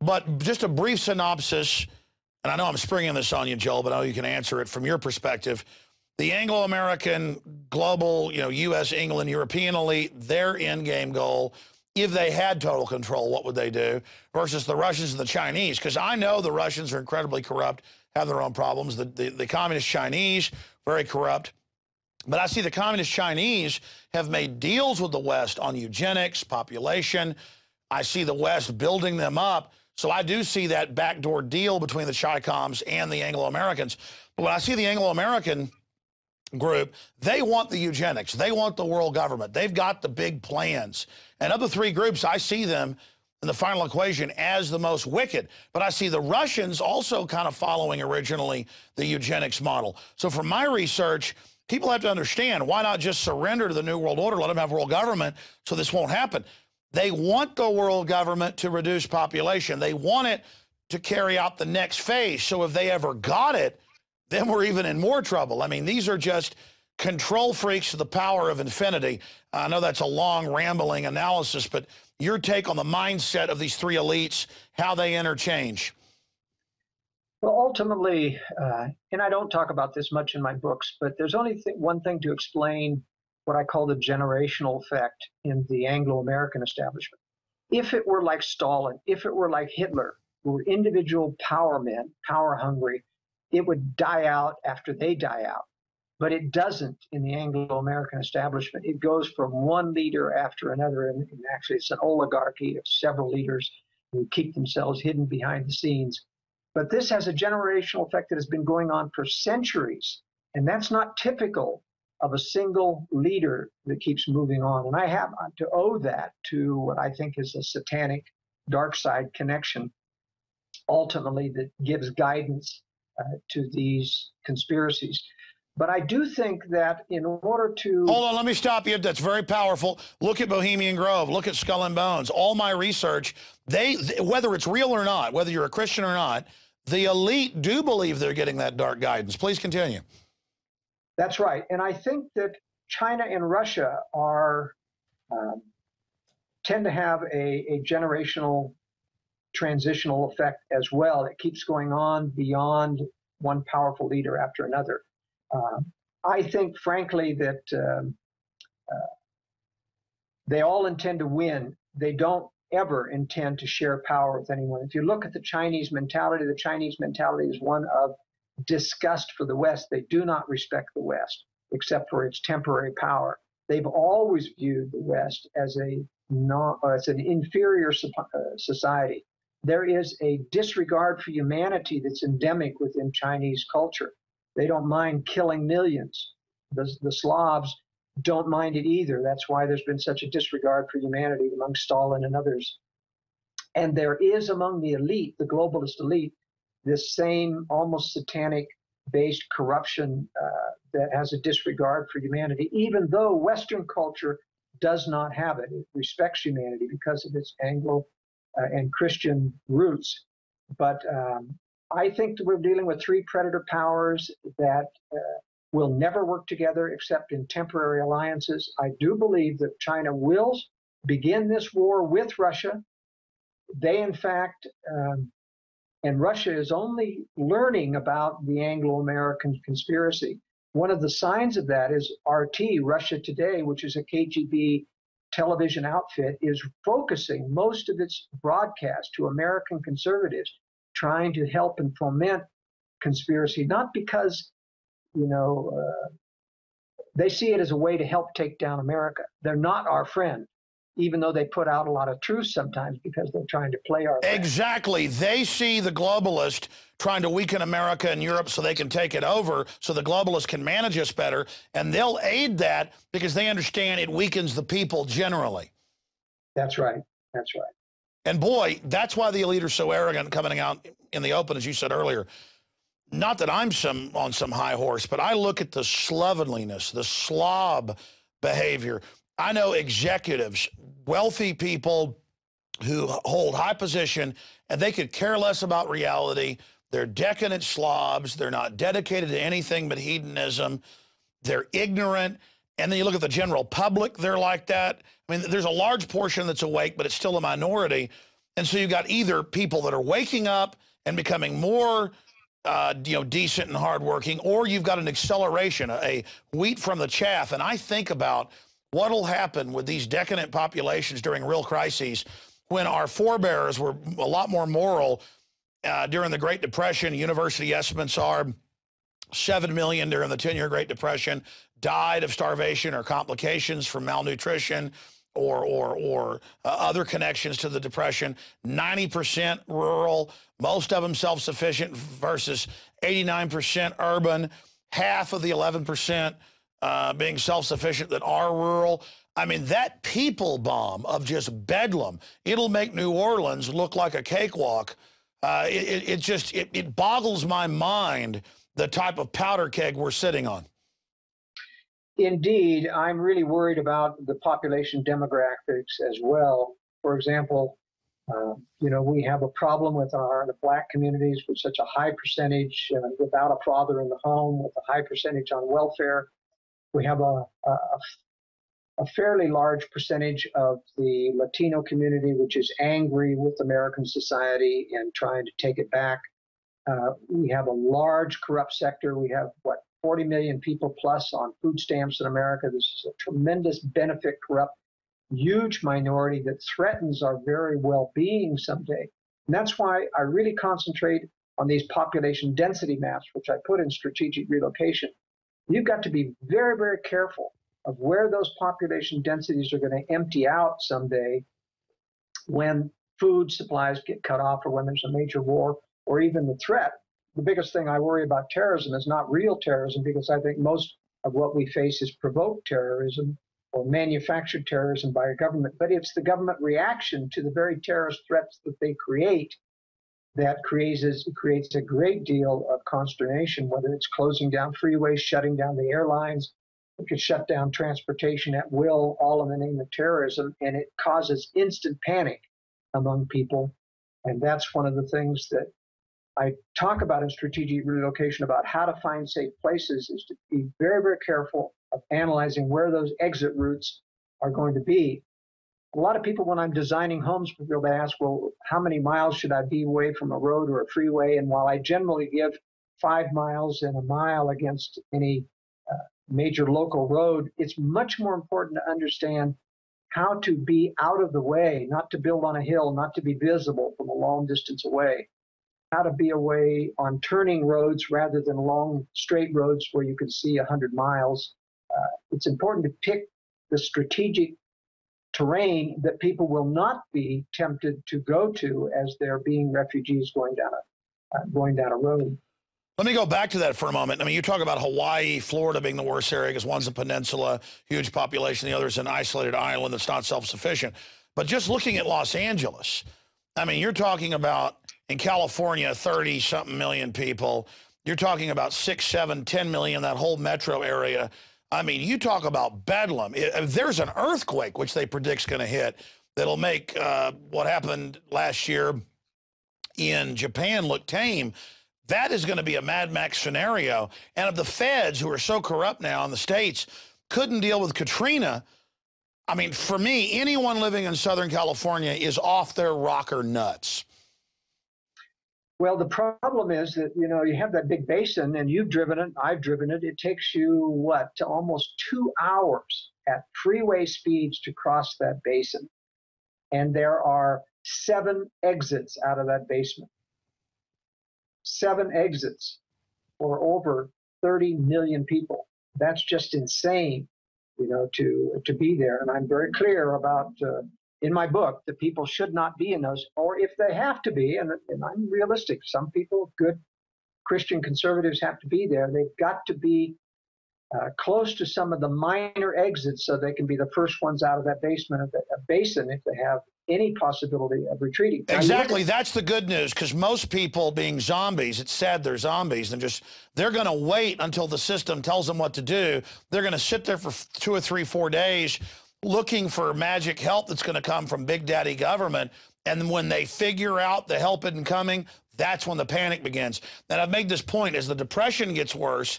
But just a brief synopsis, and I know I'm springing this on you, Joel, but I know you can answer it from your perspective. The Anglo-American, global, U.S., England, European elite, their end-game goal, if they had total control, what would they do? Versus the Russians and the Chinese, because I know the Russians are incredibly corrupt, have their own problems. The communist Chinese, very corrupt. But I see the communist Chinese have made deals with the West on eugenics, population. I see the West building them up. So I do see that backdoor deal between the Chi-Coms and the Anglo-Americans. But when I see the Anglo-American group, they want the eugenics. They want the world government. They've got the big plans. And of the three groups, I see them in the final equation as the most wicked. But I see the Russians also kind of following originally the eugenics model. So from my research, people have to understand, why not just surrender to the New World Order, let them have world government so this won't happen. They want the world government to reduce population. They want it to carry out the next phase. So if they ever got it, then we're even in more trouble. I mean, these are just control freaks to the power of infinity. I know that's a long, rambling analysis, but your take on the mindset of these three elites, how they interchange. Well, ultimately, and I don't talk about this much in my books, but there's only one thing to explain what I call the generational effect in the Anglo-American establishment. If it were like Stalin, if it were like Hitler, who were individual power men, power hungry, it would die out after they die out. But it doesn't in the Anglo-American establishment. It goes from one leader after another, and actually it's an oligarchy of several leaders who keep themselves hidden behind the scenes. But this has a generational effect that has been going on for centuries, and that's not typical of a single leader that keeps moving on. And I have to owe that to what I think is a satanic dark side connection, ultimately, that gives guidance to these conspiracies. But I do think that in order to... Hold on, let me stop you. That's very powerful. Look at Bohemian Grove. Look at Skull and Bones. All my research, whether it's real or not, whether you're a Christian or not, the elite do believe they're getting that dark guidance. Please continue. That's right. And I think that China and Russia tend to have a generational transitional effect as well. It keeps going on beyond one powerful leader after another. I think, frankly, that they all intend to win. They don't ever intend to share power with anyone. If you look at the Chinese mentality is one of disgust for the West. They do not respect the West, except for its temporary power. they've always viewed the West as as an inferior society. There is a disregard for humanity that's endemic within Chinese culture. They don't mind killing millions. The Slavs don't mind it either. That's why there's been such a disregard for humanity among Stalin and others. And there is among the elite, the globalist elite, this same almost satanic-based corruption that has a disregard for humanity, even though Western culture does not have it. It respects humanity because of its Anglo and Christian roots. But I think that we're dealing with three predator powers that will never work together except in temporary alliances. I do believe that China will begin this war with Russia. They, in fact, and Russia is only learning about the Anglo-American conspiracy. One of the signs of that is RT, Russia Today, which is a KGB television outfit, is focusing most of its broadcast to American conservatives, trying to help and foment conspiracy, not because, they see it as a way to help take down America. They're not our friend, even though they put out a lot of truth sometimes because they're trying to play our friend. Exactly. They see the globalist trying to weaken America and Europe so they can take it over, so the globalists can manage us better, and they'll aid that because they understand it weakens the people generally. That's right. That's right. And boy, that's why the elite are so arrogant coming out in the open, as you said earlier. Not that I'm on some high horse, but I look at the slovenliness, the slob behavior. I know executives, wealthy people who hold high position, and they could care less about reality. They're decadent slobs. They're not dedicated to anything but hedonism. They're ignorant. And then you look at the general public, they're like that. I mean, there's a large portion that's awake, but it's still a minority. And so you've got either people that are waking up and becoming more decent and hardworking, or you've got an acceleration, a wheat from the chaff. And I think about what'll happen with these decadent populations during real crises when our forebears were a lot more moral during the Great Depression. University estimates are 7 million during the 10-year Great Depression died of starvation or complications from malnutrition or other connections to the Depression. 90% rural, most of them self-sufficient versus 89% urban, half of the 11% being self-sufficient that are rural. I mean, that people bomb of just bedlam, it'll make New Orleans look like a cakewalk. It boggles my mind the type of powder keg we're sitting on. Indeed, I'm really worried about the population demographics as well. For example, we have a problem with the Black communities with such a high percentage without a father in the home, with a high percentage on welfare. We have a fairly large percentage of the Latino community, which is angry with American society and trying to take it back. We have a large corrupt sector. We have, 40 million people plus on food stamps in America. This is a tremendous benefit corrupt, huge minority that threatens our very well-being someday. And that's why I really concentrate on these population density maps, which I put in strategic relocation. You've got to be very, very careful of where those population densities are going to empty out someday when food supplies get cut off or when there's a major war or even the threat. The biggest thing I worry about terrorism is not real terrorism, because I think most of what we face is provoked terrorism or manufactured terrorism by a government, but it's the government reaction to the very terrorist threats that they create that creates a great deal of consternation, whether it's closing down freeways, shutting down the airlines. It could shut down transportation at will, all in the name of terrorism, and it causes instant panic among people. And that's one of the things that I talk about in strategic relocation, about how to find safe places, is to be very, very careful of analyzing where those exit routes are going to be. A lot of people, when I'm designing homes for people, they ask, well, how many miles should I be away from a road or a freeway? And while I generally give 5 miles and a mile against any major local road, it's much more important to understand how to be out of the way, not to build on a hill, not to be visible from a long distance away. How to be away on turning roads rather than long straight roads where you can see 100 miles. It's important to pick the strategic terrain that people will not be tempted to go to as they're being refugees going down a road. Let me go back to that for a moment. I mean, you talk about Hawaii, Florida being the worst area because one's a peninsula, huge population, the other's an isolated island that's not self-sufficient. But just looking at Los Angeles, I mean, you're talking about in California, 30-something million people. You're talking about 6, 7, 10 million, that whole metro area. I mean, you talk about bedlam. If there's an earthquake, which they predict is going to hit, that'll make what happened last year in Japan look tame. That is going to be a Mad Max scenario. And if the feds, who are so corrupt now in the States, couldn't deal with Katrina, I mean, for me, anyone living in Southern California is off their rocker nuts. Well, the problem is that, you know, you have that big basin and you've driven it, I've driven it. It takes you, what, to almost 2 hours at freeway speeds to cross that basin. And there are 7 exits out of that basement. 7 exits for over 30 million people. That's just insane, you know, to be there. And I'm very clear about, in my book, that people should not be in those, or if they have to be, and I'm realistic, some people, good Christian conservatives, have to be there. They've got to be close to some of the minor exits so they can be the first ones out of that basin if they have any possibility of retreating. Exactly. That's the good news, because most people being zombies, it's sad they're zombies, and just they're going to wait until the system tells them what to do. They're going to sit there for 2 or 3, 4 days looking for magic help that's going to come from Big Daddy government. And when they figure out the help isn't coming, that's when the panic begins. And I've made this point, as the depression gets worse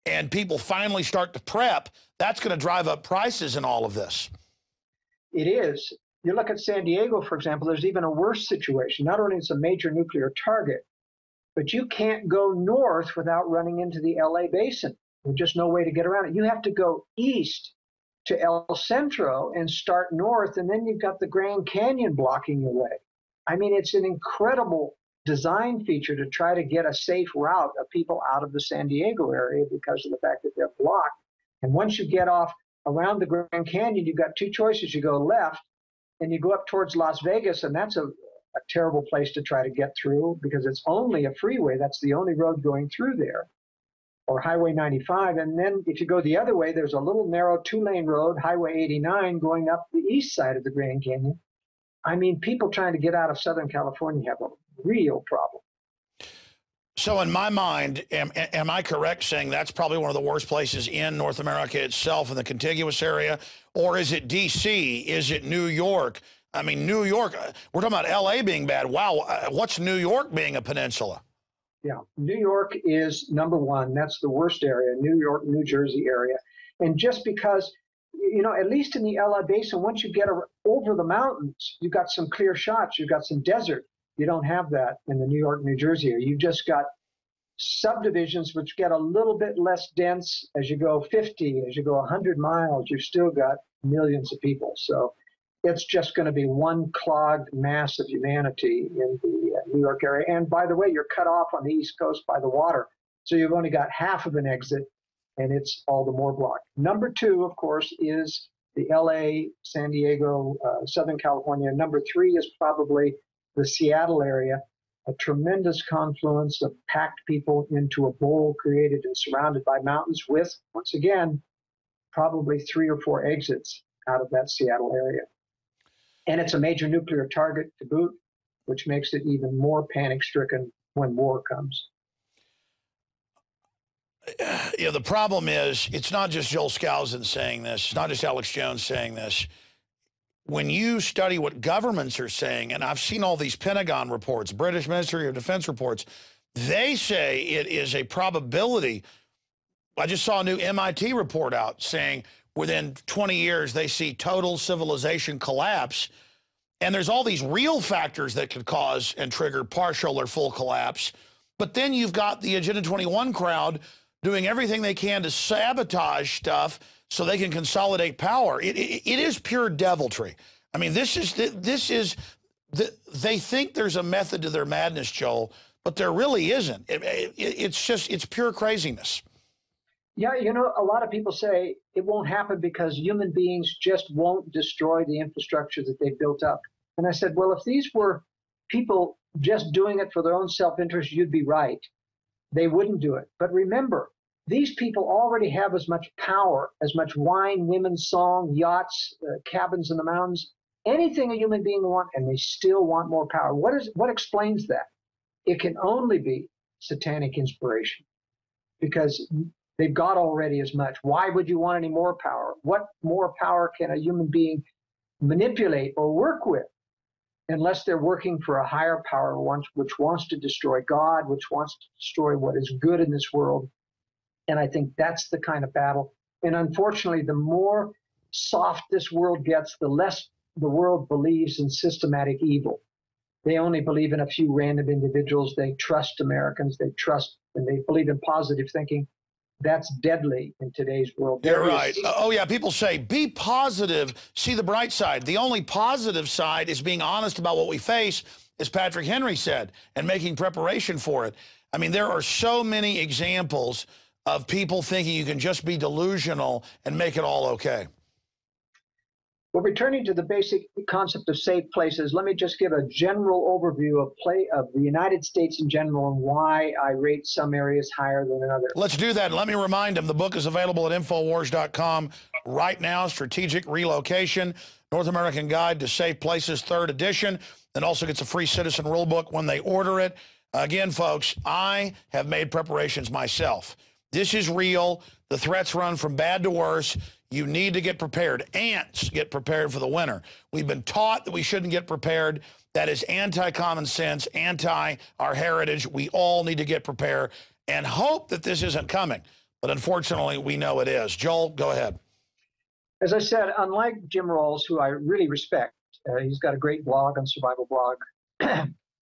and people finally start to prep, that's going to drive up prices in all of this. It is. You look at San Diego, for example, there's even a worse situation. Not only is it a major nuclear target, but you can't go north without running into the LA basin. There's just no way to get around it. You have to go east to El Centro and start north, and then you've got the Grand Canyon blocking your way. I mean, it's an incredible design feature to try to get a safe route of people out of the San Diego area because of the fact that they're blocked. And once you get off around the Grand Canyon, you've got 2 choices. You go left and you go up towards Las Vegas, and that's a terrible place to try to get through because it's only a freeway. That's the only road going through there, or Highway 95. And then if you go the other way, there's a little narrow 2-lane road, Highway 89, going up the east side of the Grand Canyon. I mean, people trying to get out of Southern California have a real problem. So in my mind, am I correct saying that's probably one of the worst places in North America itself, in the contiguous area? Or is it D.C.? Is it New York? I mean, New York, we're talking about L.A. being bad. Wow, what's New York being a peninsula? Yeah, New York is number 1. That's the worst area, New York, New Jersey area. And just because, you know, at least in the LA Basin, once you get over the mountains, you've got some clear shots, you've got some desert. You don't have that in the New York, New Jersey area. You've just got subdivisions which get a little bit less dense as you go 50, as you go 100 miles, you've still got millions of people. So it's just going to be one clogged mass of humanity in the New York area. And by the way, you're cut off on the East Coast by the water. So you've only got half of an exit, and it's all the more blocked. Number 2, of course, is the LA, San Diego, Southern California. Number 3 is probably the Seattle area, a tremendous confluence of packed people into a bowl created and surrounded by mountains with, once again, probably 3 or 4 exits out of that Seattle area. And it's a major nuclear target to boot, which makes it even more panic-stricken when war comes. You know, the problem is, it's not just Joel Skousen saying this. It's not just Alex Jones saying this. When you study what governments are saying, and I've seen all these Pentagon reports, British Ministry of Defense reports, they say it is a probability. I just saw a new MIT report out saying within 20 years, they see total civilization collapse. And there's all these real factors that could cause and trigger partial or full collapse. But then you've got the Agenda 21 crowd doing everything they can to sabotage stuff so they can consolidate power. It is pure deviltry. I mean, they think there's a method to their madness, Joel, but there really isn't. It's pure craziness. Yeah, you know, a lot of people say it won't happen because human beings just won't destroy the infrastructure that they've built up. And I said, well, if these were people just doing it for their own self-interest, you'd be right. They wouldn't do it. But remember, these people already have as much power, as much wine, women, song, yachts, cabins in the mountains, anything a human being wants, and they still want more power. What explains that? It can only be satanic inspiration because they've got already as much. Why would you want any more power? What more power can a human being manipulate or work with unless they're working for a higher power which wants to destroy God, which wants to destroy what is good in this world? And I think that's the kind of battle. And unfortunately, the more soft this world gets, the less the world believes in systematic evil. They only believe in a few random individuals. They trust Americans. They trust and they believe in positive thinking. That's deadly in today's world. You're right. Oh, yeah. People say, be positive, see the bright side. The only positive side is being honest about what we face, as Patrick Henry said, and making preparation for it. I mean, there are so many examples of people thinking you can just be delusional and make it all okay. Well, returning to the basic concept of safe places, let me just give a general overview of the United States in general and why I rate some areas higher than others. Let's do that. And let me remind them, the book is available at Infowars.com right now, Strategic Relocation, North American Guide to Safe Places, 3rd edition, and also gets a free citizen rule book when they order it. Again, folks, I have made preparations myself. This is real. The threats run from bad to worse. You need to get prepared. Ants get prepared for the winter. We've been taught that we shouldn't get prepared. That is anti-common sense, anti our heritage. We all need to get prepared and hope that this isn't coming. But unfortunately, we know it is. Joel, go ahead. As I said, unlike Jim Rawls, who I really respect, he's got a great blog on Survival Blog,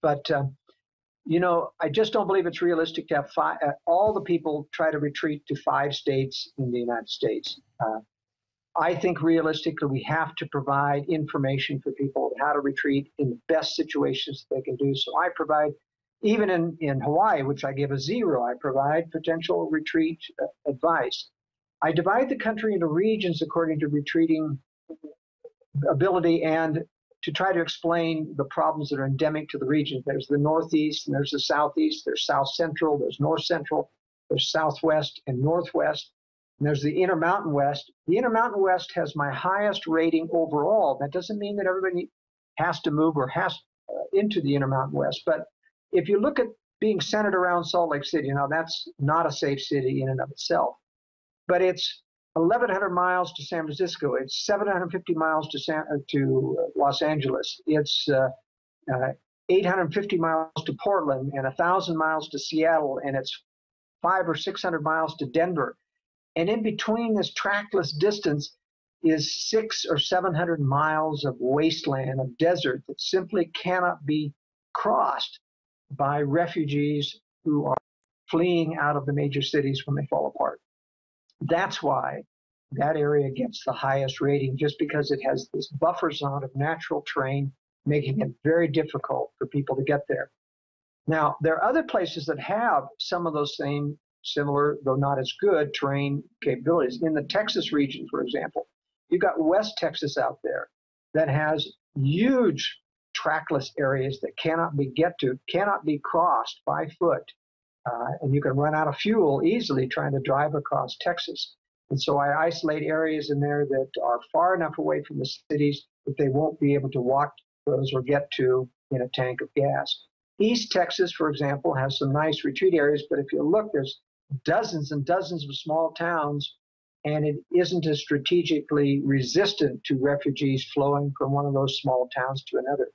but you know, I just don't believe it's realistic to have all the people try to retreat to 5 states in the United States. I think realistically we have to provide information for people how to retreat in the best situations that they can do. So I provide, even in Hawaii, which I give a 0, I provide potential retreat advice. I divide the country into regions according to retreating ability and to try to explain the problems that are endemic to the region. There's the Northeast, and there's the Southeast, there's South Central, there's North Central, there's Southwest and Northwest, and there's the Intermountain West. The Intermountain West has my highest rating overall. That doesn't mean that everybody has to move or has into the Intermountain West, but if you look at being centered around Salt Lake City, now that's not a safe city in and of itself, but it's 1,100 miles to San Francisco. It's 750 miles to Los Angeles. It's 850 miles to Portland and 1,000 miles to Seattle, and it's 500 or 600 miles to Denver. And in between this trackless distance is 600 or 700 miles of wasteland, of desert that simply cannot be crossed by refugees who are fleeing out of the major cities when they fall apart. That's why that area gets the highest rating, just because it has this buffer zone of natural terrain, making it very difficult for people to get there. Now, there are other places that have some of those same similar, though not as good, terrain capabilities. In the Texas region, for example, you've got West Texas out there that has huge trackless areas that cannot be crossed by foot. And you can run out of fuel easily trying to drive across Texas. And so I isolate areas in there that are far enough away from the cities that they won't be able to walk those or get to in a tank of gas. East Texas, for example, has some nice retreat areas, but if you look, there's dozens and dozens of small towns, and it isn't as strategically resistant to refugees flowing from one of those small towns to another.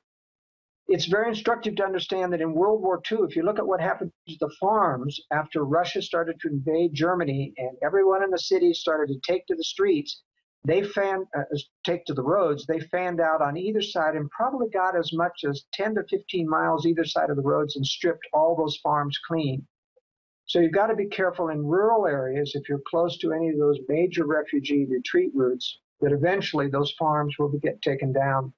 It's very instructive to understand that in World War II, if you look at what happened to the farms after Russia started to invade Germany and everyone in the cities started to take to the streets, take to the roads, they fanned out on either side and probably got as much as 10 to 15 miles either side of the roads and stripped all those farms clean. So you've got to be careful in rural areas if you're close to any of those major refugee retreat routes, that eventually those farms will get taken down.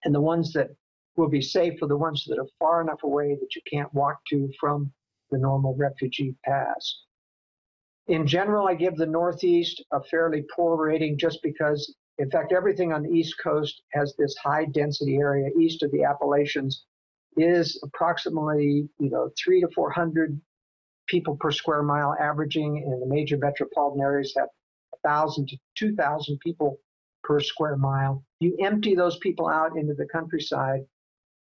And the ones that will be safe are the ones that are far enough away that you can't walk to from the normal refugee paths. In general, I give the Northeast a fairly poor rating just because, in fact, everything on the East Coast has this high density area east of the Appalachians is approximately, 300 to 400 people per square mile averaging, and the major metropolitan areas have 1,000 to 2,000 people per square mile. You empty those people out into the countryside,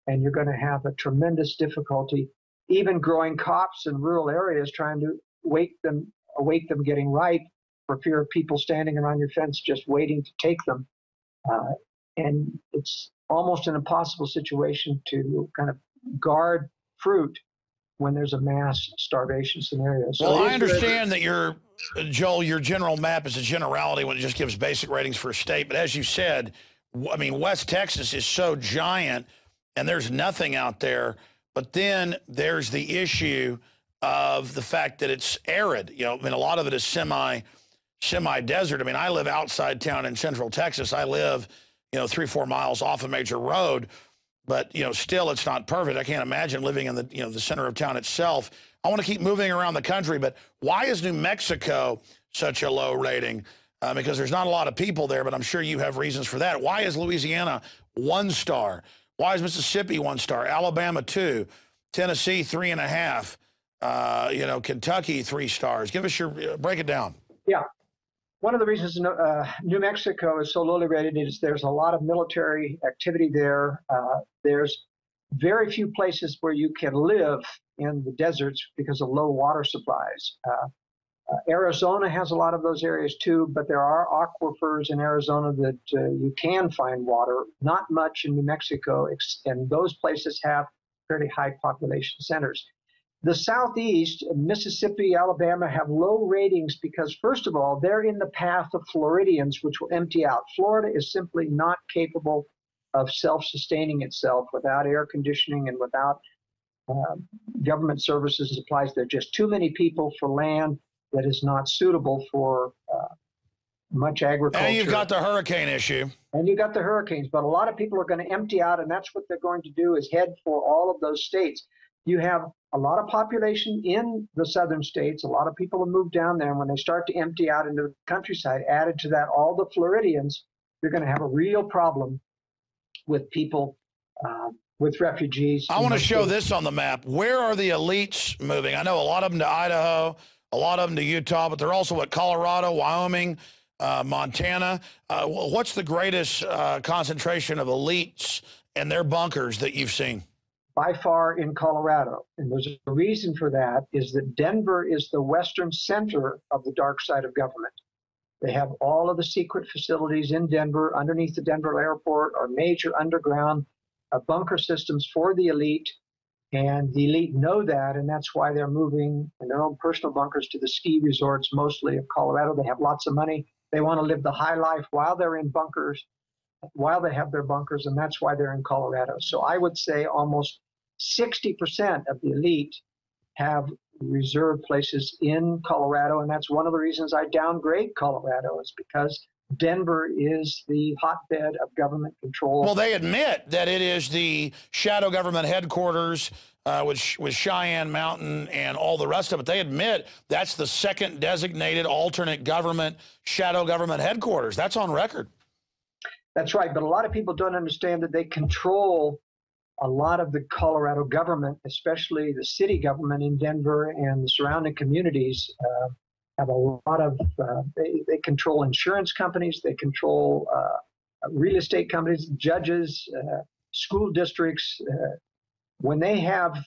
and you're going to have a tremendous difficulty, even growing crops in rural areas, trying to await them getting ripe for fear of people standing around your fence just waiting to take them. And it's almost an impossible situation to kind of guard fruit when there's a mass starvation scenario. So well, I understand that Joel, your general map is a generality when it just gives basic ratings for a state. But as you said, I mean, West Texas is so giant and there's nothing out there. But then there's the issue of the fact that it's arid. I mean, a lot of it is semi-desert. I mean, I live outside town in central Texas. I live, 3-4 miles off a major road. But, still it's not perfect. I can't imagine living in the center of town itself. I want to keep moving around the country, but why is New Mexico such a low rating? Because there's not a lot of people there, but I'm sure you have reasons for that. Why is Louisiana 1 star? Why is Mississippi 1 star? Alabama 2, Tennessee 3.5, Kentucky 3 stars. Give us break it down. Yeah. One of the reasons New Mexico is so lowly rated is there's a lot of military activity there. There's very few places where you can live in the deserts because of low water supplies. Arizona has a lot of those areas too, but there are aquifers in Arizona that you can find water. Not much in New Mexico, and those places have fairly high population centers. The Southeast, Mississippi, Alabama, have low ratings because, first of all, they're in the path of Floridians, which will empty out. Florida is simply not capable of self-sustaining itself without air conditioning and without government services and supplies. There are just too many people for land that is not suitable for much agriculture. And you've got the hurricane issue. And you've got the hurricanes, but a lot of people are going to empty out, and that's what they're going to do is head for all of those states. You have a lot of population in the southern states. A lot of people have moved down there, and when they start to empty out into the countryside, added to that all the Floridians, you're going to have a real problem with people, with refugees. I want to show this on the map. Where are the elites moving? I know a lot of them to Idaho, a lot of them to Utah, but they're also at Colorado, Wyoming, Montana. What's the greatest concentration of elites and their bunkers that you've seen? By far in Colorado. And there's a reason for that is that Denver is the western center of the dark side of government. They have all of the secret facilities in Denver. Underneath the Denver airport are major underground bunker systems for the elite. And the elite know that, and that's why they're moving in their own personal bunkers to the ski resorts, mostly of Colorado. They have lots of money. They want to live the high life while they're in bunkers, while they have their bunkers, and that's why they're in Colorado. So I would say almost 60% of the elite have reserved places in Colorado, and that's one of the reasons I downgrade Colorado is because Denver is the hotbed of government control. Well, they admit that it is the shadow government headquarters with Cheyenne Mountain and all the rest of it. They admit that's the second designated alternate government, shadow government headquarters. That's on record. That's right, but a lot of people don't understand that they control a lot of the Colorado government, especially the city government in Denver and the surrounding communities, have a lot of, they control insurance companies, they control real estate companies, judges, school districts. When they have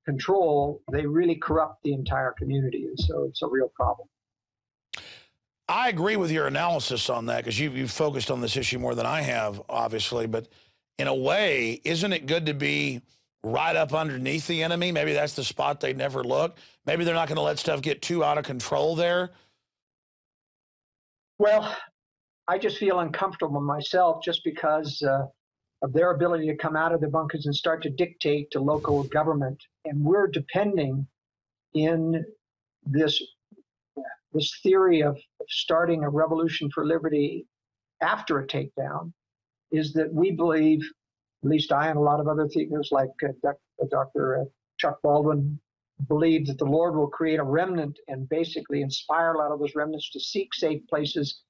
control, they really corrupt the entire community, and so it's a real problem. I agree with your analysis on that because you've focused on this issue more than I have, obviously. But in a way, isn't it good to be right up underneath the enemy? Maybe that's the spot they never look. Maybe they're not going to let stuff get too out of control there. Well, I just feel uncomfortable myself just because of their ability to come out of their bunkers and start to dictate to local government. And we're depending in this theory of starting a revolution for liberty after a takedown is that we believe, at least I and a lot of other thinkers like Dr. Chuck Baldwin, believe that the Lord will create a remnant and basically inspire a lot of those remnants to seek safe places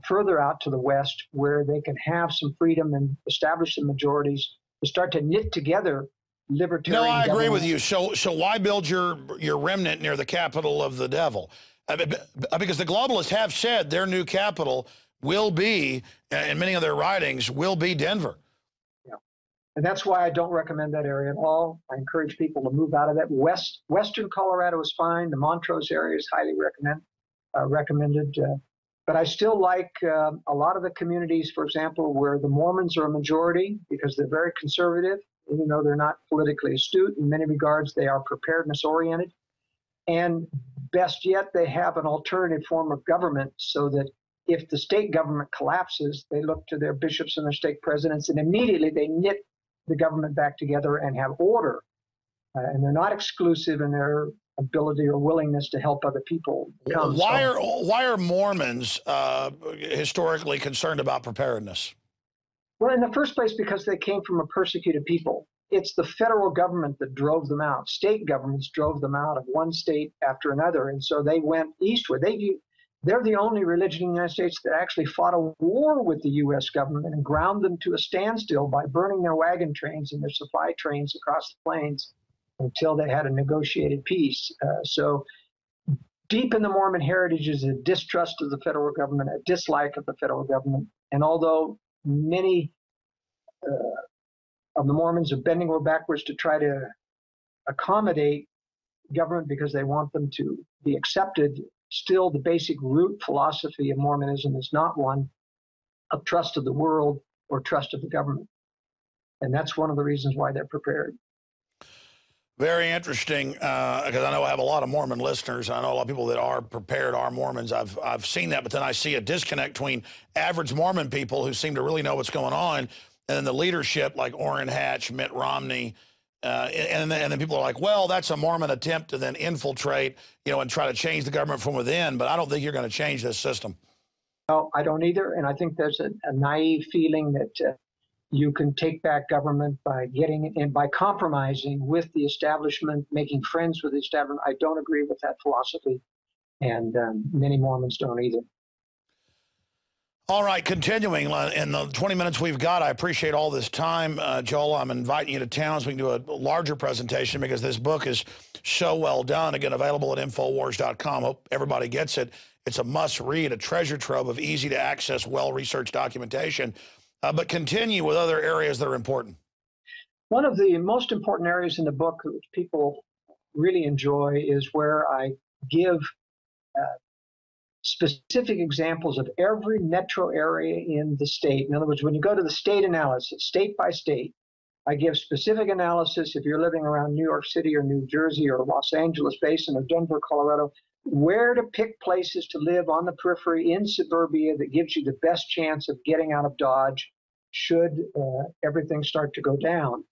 further out to the west where they can have some freedom and establish some majorities to start to knit together libertarian No, I agree with governments. you. So why build your remnant near the capital of the devil? Because the globalists have said their new capital will be, in many of their writings, will be Denver. Yeah. And that's why I don't recommend that area at all. I encourage people to move out of that. Western Colorado is fine. The Montrose area is highly recommended. But I still like a lot of the communities, for example, where the Mormons are a majority because they're very conservative. Even though they're not politically astute, in many regards, they are preparedness oriented. And best yet, they have an alternative form of government so that if the state government collapses, they look to their bishops and their stake presidents, and immediately they knit the government back together and have order. And they're not exclusive in their ability or willingness to help other people. Why are Mormons historically concerned about preparedness? Well, in the first place, because they came from a persecuted people. It's the federal government that drove them out. State governments drove them out of one state after another. And so they went eastward. They're the only religion in the United States that actually fought a war with the U.S. government and ground them to a standstill by burning their wagon trains and their supply trains across the plains until they had a negotiated peace. So deep in the Mormon heritage is a distrust of the federal government, a dislike of the federal government. And although many of the Mormons are bending over backwards to try to accommodate government because they want them to be accepted, still the basic root philosophy of Mormonism is not one of trust of the world or trust of the government. And that's one of the reasons why they're prepared. Very interesting, because I know I have a lot of Mormon listeners. I know a lot of people that are prepared are Mormons. I've seen that, but then I see a disconnect between average Mormon people who seem to really know what's going on, and then the leadership like Orrin Hatch, Mitt Romney, and then people are like, well, that's a Mormon attempt to then infiltrate, and try to change the government from within. But I don't think you're going to change this system. No, I don't either, and I think there's a naive feeling that you can take back government by by compromising with the establishment, making friends with the establishment. I don't agree with that philosophy, and many Mormons don't either. All right, continuing in the 20 minutes we've got, I appreciate all this time. Joel, I'm inviting you to town so we can do a larger presentation because this book is so well done. Again, available at Infowars.com. Hope everybody gets it. It's a must-read, a treasure trove of easy-to-access, well-researched documentation. But continue with other areas that are important. One of the most important areas in the book, which people really enjoy, is where I give specific examples of every metro area in the state. In other words, when you go to the state analysis, state by state, I give specific analysis if you're living around New York City or New Jersey or Los Angeles Basin or Denver, Colorado, where to pick places to live on the periphery in suburbia that gives you the best chance of getting out of Dodge should everything start to go down.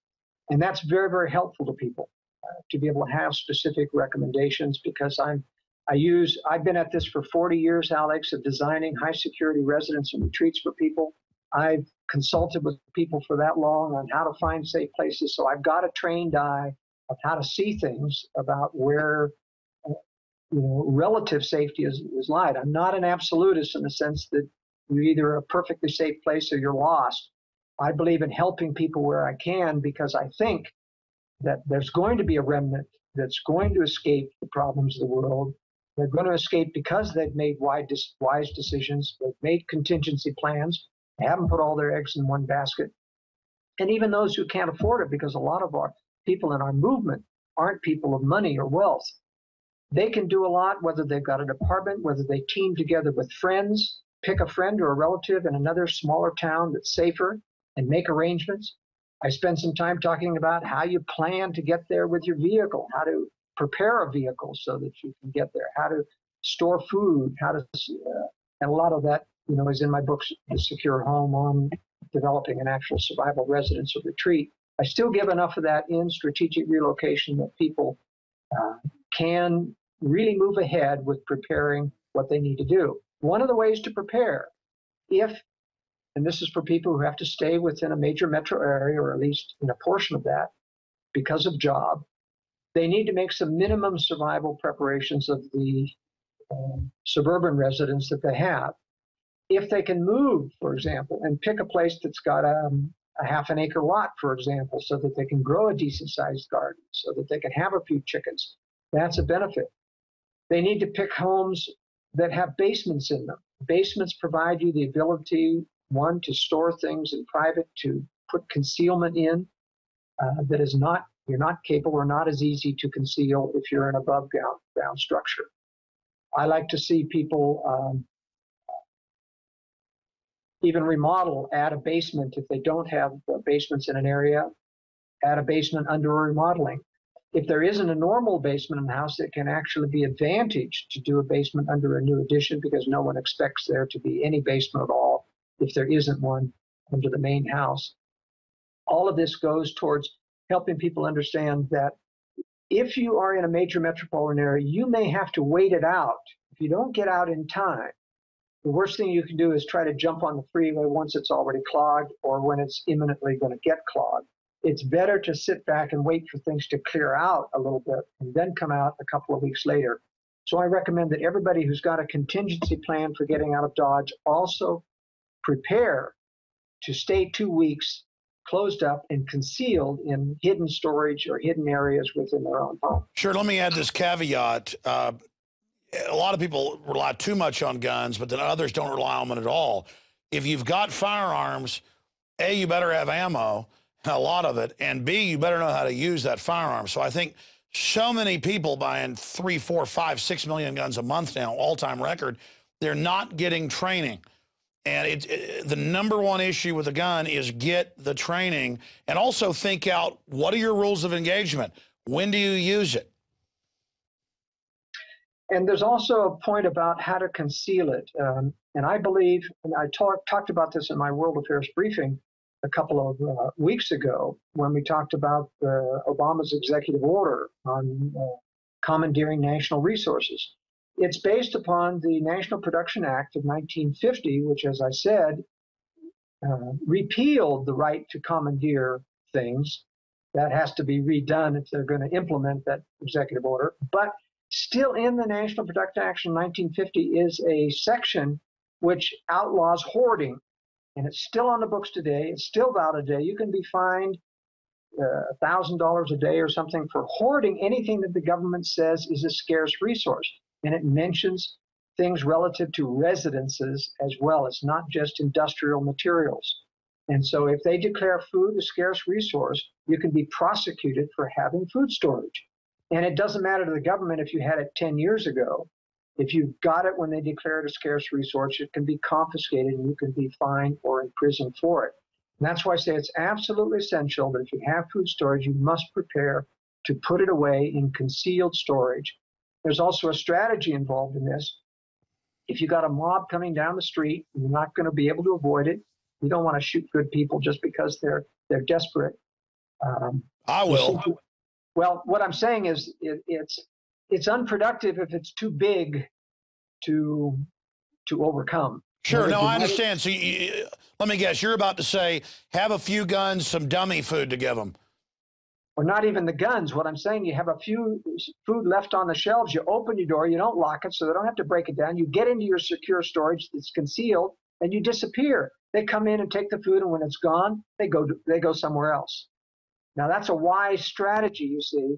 And that's very, very helpful to people to be able to have specific recommendations because I've been at this for 40 years, Alex, of designing high security residence and retreats for people. I've consulted with people for that long on how to find safe places. So I've got a trained eye of how to see things about where relative safety is lied. I'm not an absolutist in the sense that you're either a perfectly safe place or you're lost. I believe in helping people where I can because I think that there's going to be a remnant that's going to escape the problems of the world. They're going to escape because they've made wise decisions. They've made contingency plans. They haven't put all their eggs in one basket. And even those who can't afford it, because a lot of our people in our movement aren't people of money or wealth. They can do a lot, whether they've got an apartment, whether they team together with friends, pick a friend or a relative in another smaller town that's safer and make arrangements. I spend some time talking about how you plan to get there with your vehicle, how to prepare a vehicle so that you can get there, how to store food, and a lot of that, is in my books, The Secure Home, on developing an actual survival residence or retreat. I still give enough of that in strategic relocation that people can really move ahead with preparing what they need to do. One of the ways to prepare, and this is for people who have to stay within a major metro area, or at least in a portion of that, because of job, They need to make some minimum survival preparations of the suburban residence that they have. If they can move, for example, and pick a place that's got a half an acre lot, for example, so that they can grow a decent sized garden, so that they can have a few chickens, that's a benefit. They need to pick homes that have basements in them. Basements provide you the ability, one, to store things in private, to put concealment in that is not, you're not capable or not as easy to conceal if you're in above ground structure. I like to see people even remodel, add a basement if they don't have basements in an area, add a basement under a remodeling. If there isn't a normal basement in the house, it can actually be advantaged to do a basement under a new addition because no one expects there to be any basement at all if there isn't one under the main house. All of this goes towards helping people understand that if you are in a major metropolitan area, you may have to wait it out. If you don't get out in time, the worst thing you can do is try to jump on the freeway once it's already clogged or when it's imminently going to get clogged. It's better to sit back and wait for things to clear out a little bit and then come out a couple of weeks later. So I recommend that everybody who's got a contingency plan for getting out of Dodge also prepare to stay 2 weeks closed up and concealed in hidden storage or hidden areas within their own home. Sure. Let me add this caveat. A lot of people rely too much on guns, but then others don't rely on them at all. If you've got firearms, A, you better have ammo, a lot of it, and B, you better know how to use that firearm. So I think so many people buying 3, 4, 5, 6 million guns a month now, all-time record, they're not getting training. And the number one issue with a gun is get the training and also think out, what are your rules of engagement? When do you use it? And there's also a point about how to conceal it. And I believe, and I talked about this in my World Affairs briefing a couple of weeks ago when we talked about Obama's executive order on commandeering national resources. It's based upon the National Production Act of 1950, which, as I said, repealed the right to commandeer things. That has to be redone if they're going to implement that executive order. But still in the National Production Act of 1950 is a section which outlaws hoarding. And it's still on the books today. It's still valid today. You can be fined $1,000 a day or something for hoarding anything that the government says is a scarce resource. And it mentions things relative to residences as well. It's not just industrial materials. And so if they declare food a scarce resource, you can be prosecuted for having food storage. And it doesn't matter to the government if you had it 10 years ago. If you got it when they declared a scarce resource, it can be confiscated and you can be fined or imprisoned for it. And that's why I say it's absolutely essential that if you have food storage, you must prepare to put it away in concealed storage. There's also a strategy involved in this. If you got a mob coming down the street, you're not going to be able to avoid it. You don't want to shoot good people just because they're desperate. I will. Well, what I'm saying is it's unproductive if it's too big to overcome. Sure, no, I understand. So let me guess, you're about to say have a few guns, some dummy food to give them. Or not even the guns. What I'm saying, you have a few food left on the shelves, you open your door, you don't lock it so they don't have to break it down. You get into your secure storage that's concealed and you disappear. They come in and take the food, and when it's gone, they go somewhere else. Now that's a wise strategy, you see,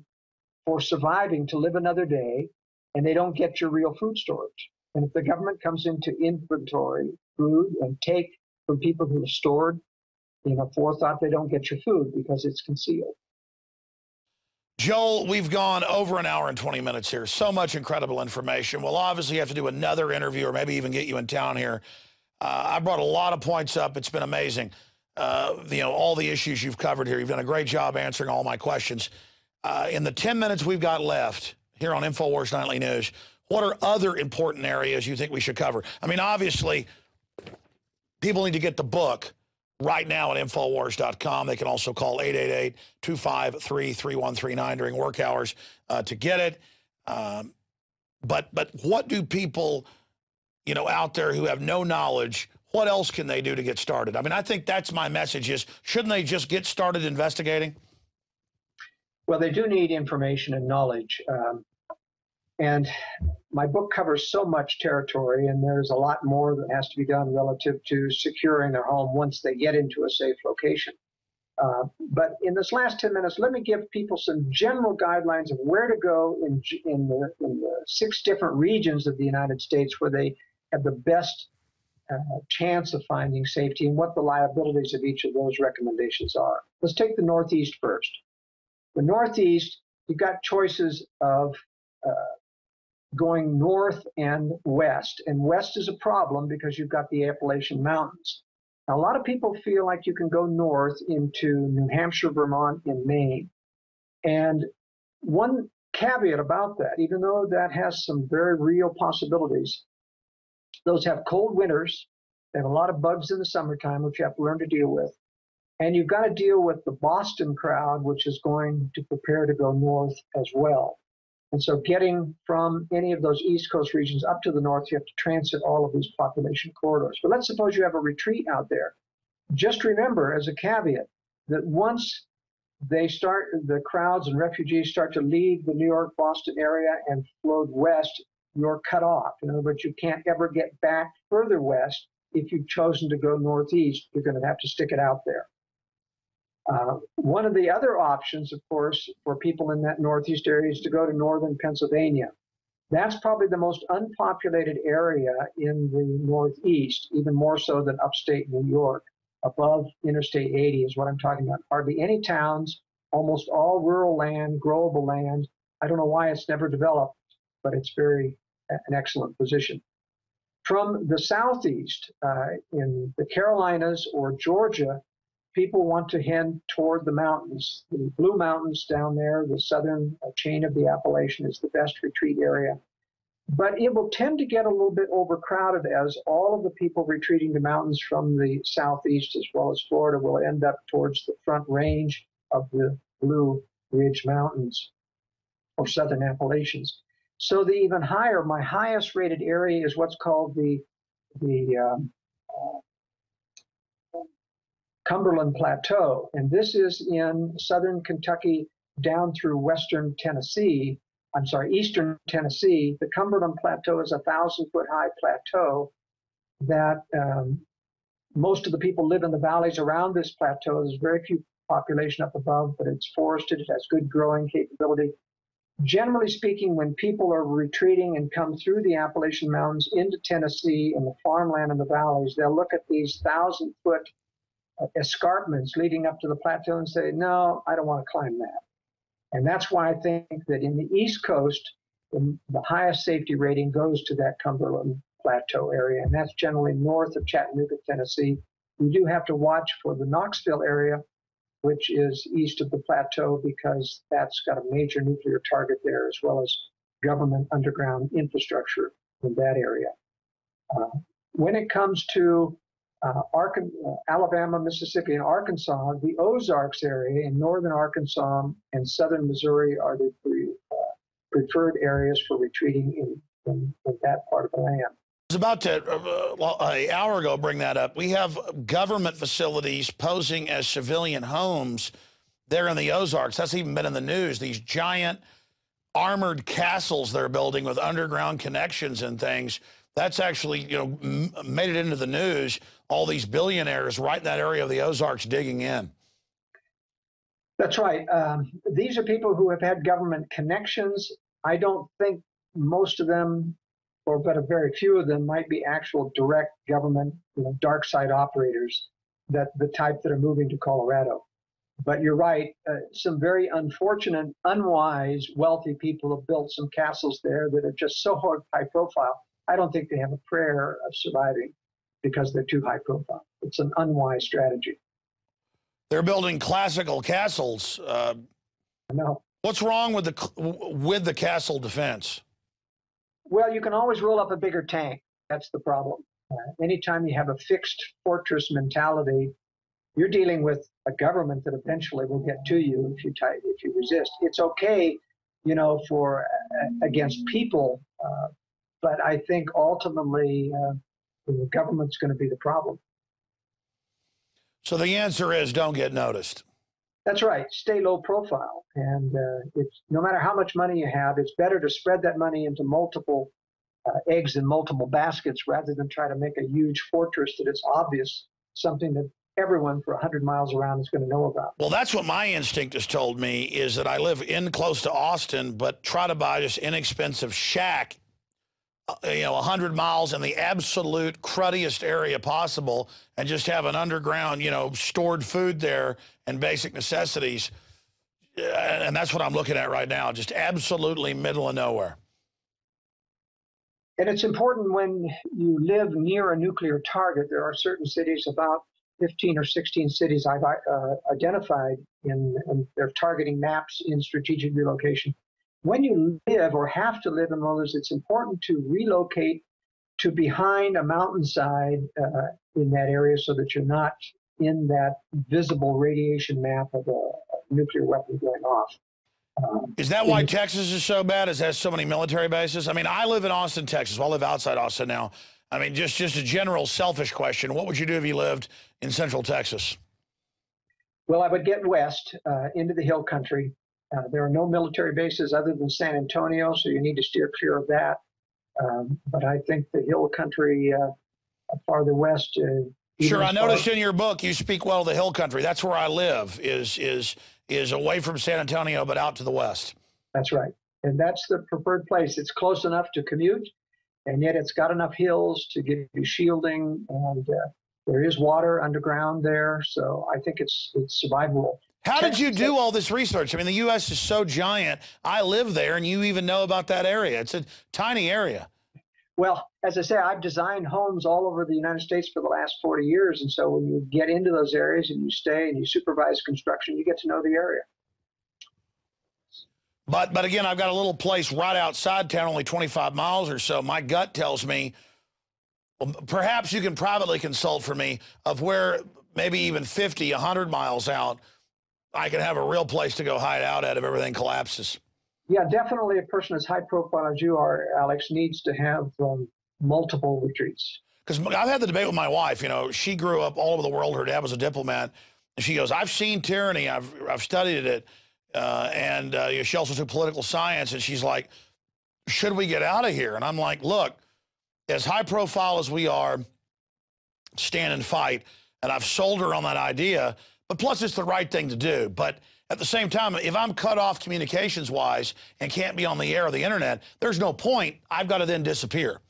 for surviving to live another day, and they don't get your real food storage. And if the government comes into inventory food and take from people who have stored in a forethought, they don't get your food because it's concealed. Joel, we've gone over an hour and 20 minutes here. So much incredible information. We'll obviously have to do another interview or maybe even get you in town here. I brought a lot of points up. It's been amazing. All the issues you've covered here. You've done a great job answering all my questions. In the 10 minutes we've got left here on InfoWars Nightly News, what are other important areas you think we should cover? I mean, obviously, people need to get the book right now at Infowars.com. They can also call 888-253-3139 during work hours to get it. But what do people, out there who have no knowledge, what else can they do to get started? I mean, I think that's my message is, shouldn't they just get started investigating? Well, they do need information and knowledge. And my book covers so much territory, and there's a lot more that has to be done relative to securing their home once they get into a safe location. But in this last 10 minutes, let me give people some general guidelines of where to go in the 6 different regions of the United States where they have the best chance of finding safety and what the liabilities of each of those recommendations are. Let's take the Northeast first. The Northeast, you've got choices of going north and west is a problem because you've got the Appalachian Mountains. Now, a lot of people feel like you can go north into New Hampshire, Vermont, and Maine. And one caveat about that, even though that has some very real possibilities, those have cold winters, they have a lot of bugs in the summertime, which you have to learn to deal with. And you've got to deal with the Boston crowd, which is going to prepare to go north as well. And so getting from any of those East Coast regions up to the north, you have to transit all of these population corridors. But let's suppose you have a retreat out there. Just remember, as a caveat, that once the crowds and refugees start to leave the New York, Boston area and flow west, you're cut off. In other words, you can't ever get back further west. If you've chosen to go northeast, you're going to have to stick it out there. One of the other options, of course, for people in that northeast area is to go to northern Pennsylvania. That's probably the most unpopulated area in the northeast, even more so than upstate New York. Above Interstate 80 is what I'm talking about. Hardly any towns, almost all rural land, growable land. I don't know why it's never developed, but it's an excellent position. From the southeast, in the Carolinas or Georgia, people want to head toward the mountains. The Blue Mountains down there, the southern chain of the Appalachian, is the best retreat area. But it will tend to get a little bit overcrowded as all of the people retreating to mountains from the southeast as well as Florida will end up towards the front range of the Blue Ridge Mountains or southern Appalachians. So the even higher, my highest rated area is what's called the Cumberland Plateau, and this is in southern Kentucky down through eastern Tennessee. The Cumberland Plateau is a 1,000-foot high plateau that most of the people live in the valleys around this plateau. There's very few population up above, but it's forested. It has good growing capability. Generally speaking, when people are retreating and come through the Appalachian Mountains into Tennessee and the farmland in the valleys, they'll look at these 1,000-foot escarpments leading up to the plateau and say, no, I don't want to climb that. And that's why I think that in the East Coast, the highest safety rating goes to that Cumberland Plateau area, and that's generally north of Chattanooga, Tennessee. We do have to watch for the Knoxville area, which is east of the plateau, because that's got a major nuclear target there, as well as government underground infrastructure in that area. When it comes to Alabama, Mississippi, and Arkansas, the Ozarks area in northern Arkansas and southern Missouri are the preferred areas for retreating in that part of the land. I was about to, an hour ago, bring that up. We have government facilities posing as civilian homes there in the Ozarks. That's even been in the news. These giant armored castles they're building with underground connections and things. That's actually, made it into the news. All these billionaires right in that area of the Ozarks digging in. That's right. These are people who have had government connections. I don't think most of them, but a very few of them, might be actual direct government, dark side operators, the type that are moving to Colorado. But you're right. Some very unfortunate, unwise, wealthy people have built some castles there that are just so high profile. I don't think they have a prayer of surviving because they're too high profile. It's an unwise strategy. They're building classical castles. No. What's wrong with the castle defense? Well, you can always roll up a bigger tank. That's the problem. Anytime you have a fixed fortress mentality, you're dealing with a government that eventually will get to you if you resist. It's okay, for against people. But I think ultimately the government's going to be the problem. So the answer is don't get noticed. That's right. Stay low profile. And it's, no matter how much money you have, it's better to spread that money into multiple eggs in multiple baskets rather than try to make a huge fortress that is obvious, something that everyone for 100 miles around is going to know about. Well, that's what my instinct has told me, is that I live in close to Austin, but try to buy this inexpensive shack, 100 miles in the absolute cruddiest area possible, and just have an underground, stored food there and basic necessities. And that's what I'm looking at right now, just absolutely middle of nowhere. And it's important when you live near a nuclear target. There are certain cities, about 15 or 16 cities I've identified in their targeting maps in strategic relocation. When you live or have to live in one of those, it's important to relocate to behind a mountainside in that area so that you're not in that visible radiation map of a nuclear weapon going off. Is that why Texas is so bad? Is that so many military bases? I mean, I live in Austin, Texas. Well, I live outside Austin now. I mean, just a general selfish question. What would you do if you lived in Central Texas? Well, I would get west into the hill country. There are no military bases other than San Antonio, so you need to steer clear of that. But I think the hill country farther west. Sure, I noticed in your book you speak well of the hill country. That's where I live, is away from San Antonio, but out to the west. That's right. And that's the preferred place. It's close enough to commute, and yet it's got enough hills to give you shielding, and there is water underground there, so I think it's survivable. How did you do all this research? I mean, the U.S. is so giant. I live there, and you even know about that area. It's a tiny area. Well, as I say, I've designed homes all over the United States for the last 40 years, and so when you get into those areas and you stay and you supervise construction, you get to know the area. But again, I've got a little place right outside town, only 25 miles or so. My gut tells me, well, perhaps you can privately consult for me of where maybe even 50, 100 miles out, I can have a real place to go hide out at if everything collapses. Yeah, definitely a person as high profile as you are, Alex, needs to have multiple retreats. Because I've had the debate with my wife. She grew up all over the world. Her dad was a diplomat. And she goes, I've seen tyranny. I've studied it. And she also took political science. And she's like, should we get out of here? And I'm like, look, as high profile as we are, stand and fight. And I've sold her on that idea. But plus, it's the right thing to do. But at the same time, if I'm cut off communications-wise and can't be on the air or the internet, there's no point. I've got to then disappear.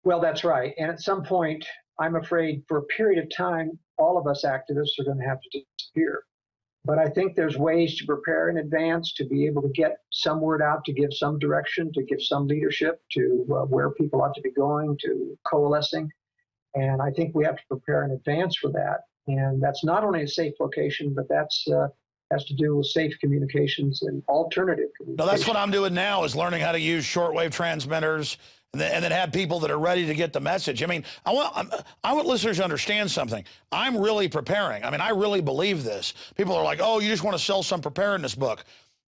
Well, that's right. And at some point, I'm afraid for a period of time, all of us activists are going to have to disappear. But I think there's ways to prepare in advance to be able to get some word out, to give some direction, to give some leadership to where people ought to be going, to coalescing. And I think we have to prepare in advance for that. And that's not only a safe location, but that's has to do with safe communications and alternative communications. No, that's what I'm doing now, is learning how to use shortwave transmitters and then have people that are ready to get the message. I mean, I want listeners to understand something. I'm really preparing. I mean, I really believe this. People are like, oh, you just want to sell some preparedness book.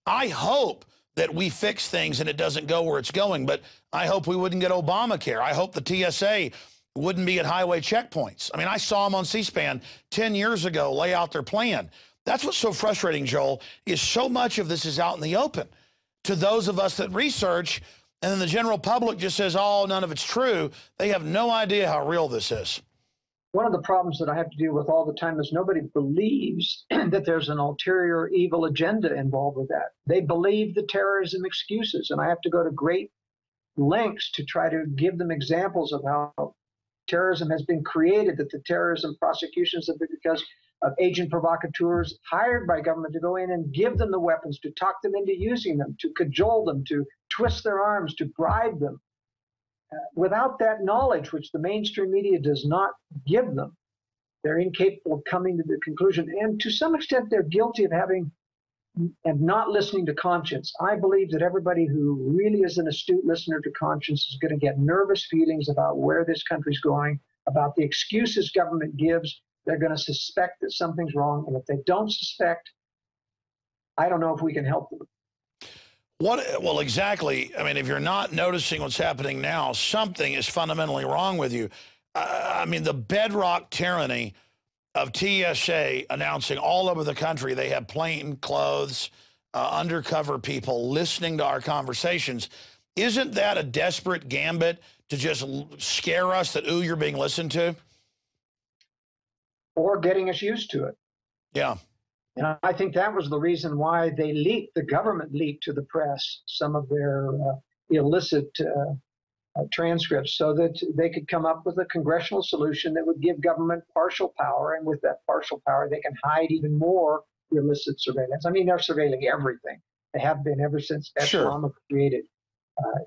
I hope that we fix things and it doesn't go where it's going, but I hope we wouldn't get Obamacare. I hope the TSA wouldn't be at highway checkpoints. I mean, I saw them on C-SPAN 10 years ago lay out their plan. That's what's so frustrating, Joel, is so much of this is out in the open to those of us that research, and then the general public just says, oh, none of it's true. They have no idea how real this is. One of the problems that I have to deal with all the time is nobody believes that there's an ulterior evil agenda involved with that. They believe the terrorism excuses, and I have to go to great lengths to try to give them examples of how terrorism has been created, that the terrorism prosecutions have been because of agent provocateurs hired by government to go in and give them the weapons, to talk them into using them, to cajole them, to twist their arms, to bribe them. Without that knowledge, which the mainstream media does not give them, they're incapable of coming to the conclusion. And to some extent, they're guilty of having and not listening to conscience. I believe that everybody who really is an astute listener to conscience is going to get nervous feelings about where this country's going, about the excuses government gives. They're going to suspect that something's wrong. And if they don't suspect, I don't know if we can help them. Well, exactly. I mean, if you're not noticing what's happening now, something is fundamentally wrong with you. I mean, the bedrock tyranny of TSA announcing all over the country they have plain clothes, undercover people listening to our conversations. Isn't that a desperate gambit to just scare us that, ooh, you're being listened to? Or getting us used to it. Yeah. And I think that was the reason why they leaked, the government leaked to the press some of their illicit transcripts so that they could come up with a congressional solution that would give government partial power. And with that partial power, they can hide even more illicit surveillance. I mean, they're surveilling everything. They have been ever since Epsilon was created.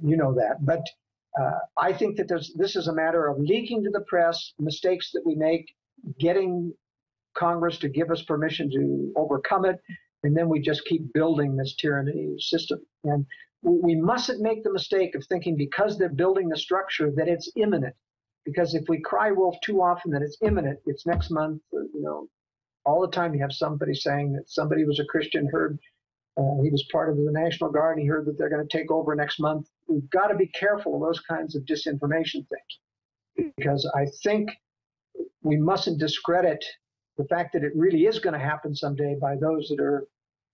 You know that. But I think that this is a matter of leaking to the press mistakes that we make, getting Congress to give us permission to overcome it, and then we just keep building this tyranny system. And we mustn't make the mistake of thinking because they're building the structure that it's imminent. Because if we cry wolf too often that it's imminent, it's next month, all the time you have somebody saying that somebody was a Christian, heard he was part of the National Guard, and he heard that they're going to take over next month. We've got to be careful of those kinds of disinformation things, because I think we mustn't discredit the fact that it really is going to happen someday by those that are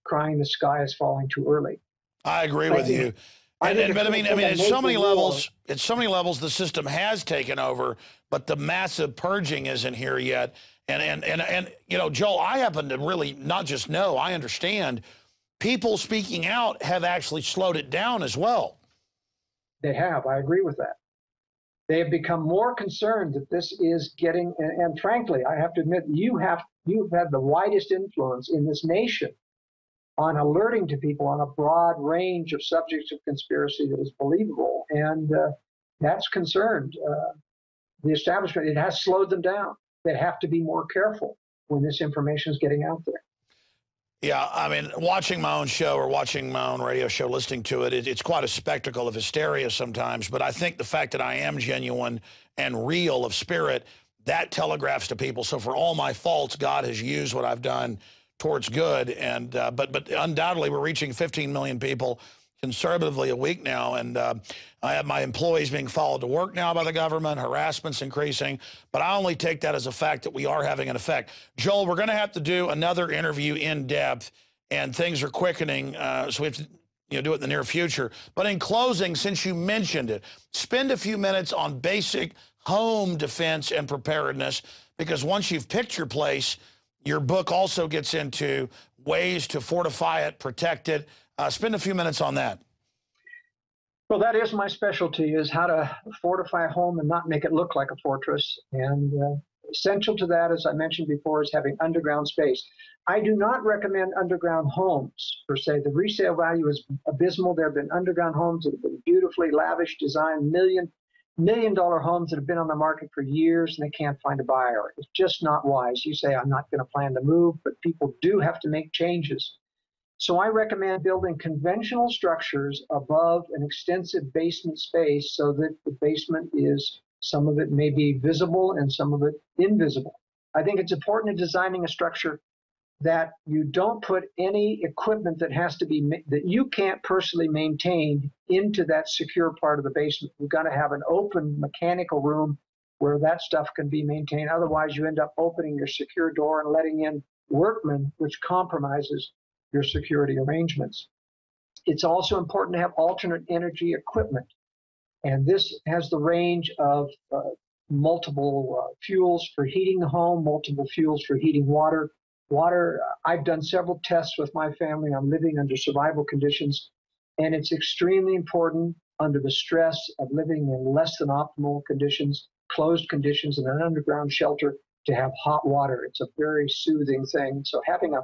crying the sky is falling too early. I agree with you. But I mean, at so many levels, the system has taken over, but the massive purging isn't here yet. And Joel, I happen to really not just know, I understand people speaking out have actually slowed it down as well. They have. I agree with that. They have become more concerned that this is getting, and frankly, I have to admit, you've had the widest influence in this nation on alerting to people on a broad range of subjects of conspiracy that is believable, and that's concerned. The establishment, it has slowed them down. They have to be more careful when this information is getting out there. Yeah, I mean, watching my own show or watching my own radio show, listening to it, it's quite a spectacle of hysteria sometimes. But I think the fact that I am genuine and real of spirit, that telegraphs to people. So for all my faults, God has used what I've done towards good. And but undoubtedly, we're reaching 15 million people conservatively a week now. And I have my employees being followed to work now by the government, harassment's increasing. But I only take that as a fact that we are having an effect. Joel, we're going to have to do another interview in depth, and things are quickening, so we have to do it in the near future. But in closing, since you mentioned it, spend a few minutes on basic home defense and preparedness, because once you've picked your place, your book also gets into ways to fortify it, protect it. Spend a few minutes on that. Well, that is my specialty, is how to fortify a home and not make it look like a fortress. And essential to that, as I mentioned before, is having underground space. I do not recommend underground homes, per se. The resale value is abysmal. There have been underground homes that have been beautifully lavish, designed, million-dollar homes that have been on the market for years, and they can't find a buyer. It's just not wise. You say, I'm not going to plan to move, but people do have to make changes. So I recommend building conventional structures above an extensive basement space so that the basement is, some of it may be visible and some of it invisible. I think it's important in designing a structure that you don't put any equipment that has to be, that you can't personally maintain into that secure part of the basement. You've got to have an open mechanical room where that stuff can be maintained. Otherwise, you end up opening your secure door and letting in workmen, which compromises your security arrangements. It's also important to have alternate energy equipment. And this has the range of multiple fuels for heating the home, multiple fuels for heating water. I've done several tests with my family on living under survival conditions, and it's extremely important under the stress of living in less than optimal conditions, closed conditions in an underground shelter, to have hot water. It's a very soothing thing. So having a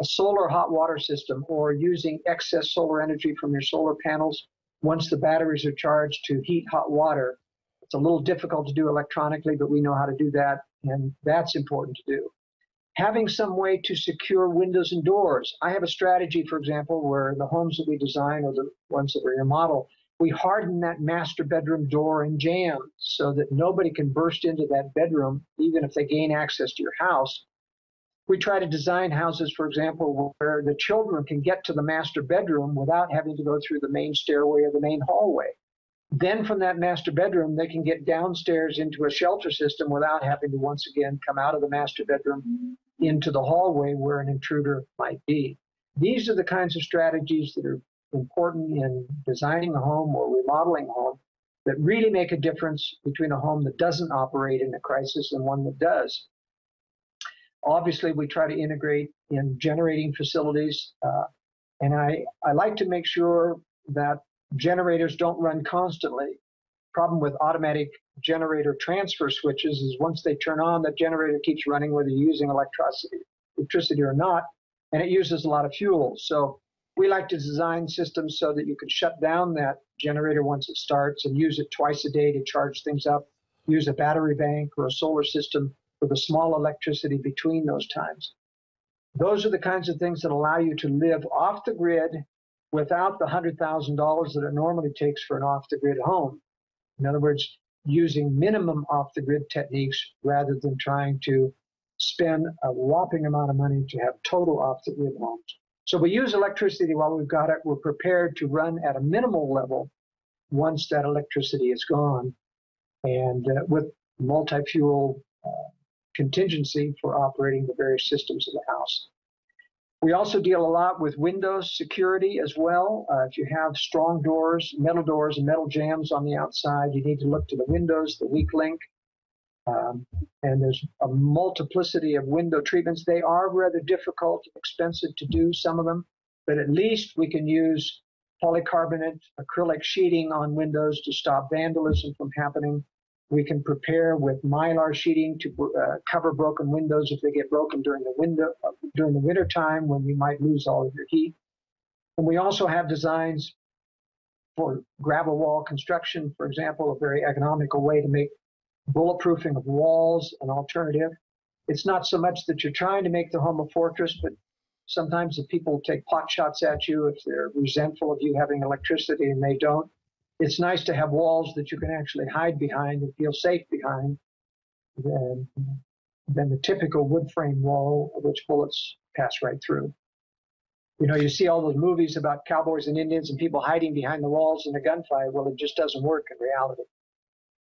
solar hot water system, or using excess solar energy from your solar panels once the batteries are charged to heat hot water. It's a little difficult to do electronically, but we know how to do that, and that's important to do. Having some way to secure windows and doors. I have a strategy, for example, where the homes that we design, or the ones that we remodel, we harden that master bedroom door and jamb so that nobody can burst into that bedroom, even if they gain access to your house. We try to design houses, for example, where the children can get to the master bedroom without having to go through the main stairway or the main hallway. Then from that master bedroom, they can get downstairs into a shelter system without having to once again come out of the master bedroom into the hallway where an intruder might be. These are the kinds of strategies that are important in designing a home or remodeling a home that really make a difference between a home that doesn't operate in a crisis and one that does. Obviously, we try to integrate in generating facilities, and I like to make sure that generators don't run constantly. Problem with automatic generator transfer switches is once they turn on, that generator keeps running whether you're using electricity or not, and it uses a lot of fuel. So we like to design systems so that you can shut down that generator once it starts and use it twice a day to charge things up, use a battery bank or a solar system with a small electricity between those times. Those are the kinds of things that allow you to live off the grid without the $100,000 that it normally takes for an off-the-grid home. In other words, using minimum off-the-grid techniques rather than trying to spend a whopping amount of money to have total off-the-grid homes. So we use electricity while we've got it. We're prepared to run at a minimal level once that electricity is gone, and with multi-fuel contingency for operating the various systems of the house. We also deal a lot with windows security as well. If you have strong doors, and metal jambs on the outside, you need to look to the windows, the weak link. And there's a multiplicity of window treatments. They are rather difficult, expensive to do, some of them, but at least we can use polycarbonate acrylic sheeting on windows to stop vandalism from happening. We can prepare with mylar sheeting to cover broken windows if they get broken during the winter time when you might lose all of your heat. And we also have designs for gravel wall construction, for example, a very economical way to make bulletproofing of walls an alternative. It's not so much that you're trying to make the home a fortress, but sometimes if people take pot shots at you, if they're resentful of you having electricity and they don't, it's nice to have walls that you can actually hide behind and feel safe behind than the typical wood frame wall, which bullets pass right through. You know, you see all those movies about cowboys and Indians and people hiding behind the walls in a gunfight. Well, it just doesn't work in reality.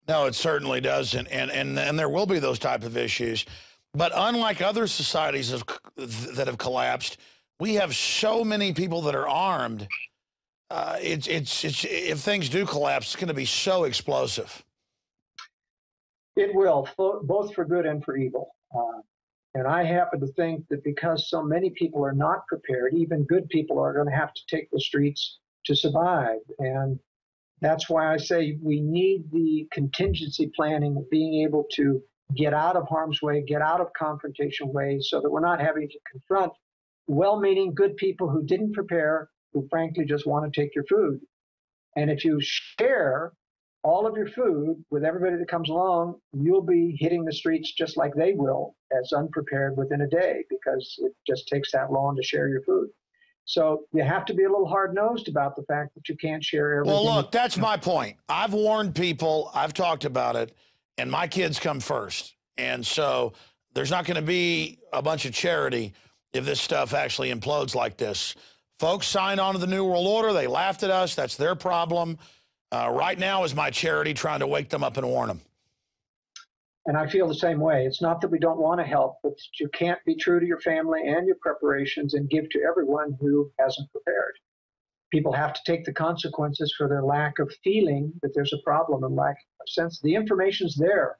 No, it certainly doesn't, and there will be those type of issues. But unlike other societies that have collapsed, we have so many people that are armed. If things do collapse, it's going to be so explosive. It will, both for good and for evil. And I happen to think that because so many people are not prepared, even good people are going to have to take the streets to survive. And that's why I say we need the contingency planning of being able to get out of harm's way, get out of confrontation way, so that we're not having to confront well-meaning good people who didn't prepare, who frankly just want to take your food. And if you share all of your food with everybody that comes along, you'll be hitting the streets just like they will, as unprepared within a day, because it just takes that long to share your food. So you have to be a little hard-nosed about the fact that you can't share everything. Well, look, that's my point. I've warned people, I've talked about it, and my kids come first. And so there's not going to be a bunch of charity if this stuff actually implodes like this. Folks signed on to the New World Order. They laughed at us. That's their problem. Right now is my charity trying to wake them up and warn them. And I feel the same way. It's not that we don't want to help, but you can't be true to your family and your preparations and give to everyone who hasn't prepared. People have to take the consequences for their lack of feeling that there's a problem and lack of sense. The information's there.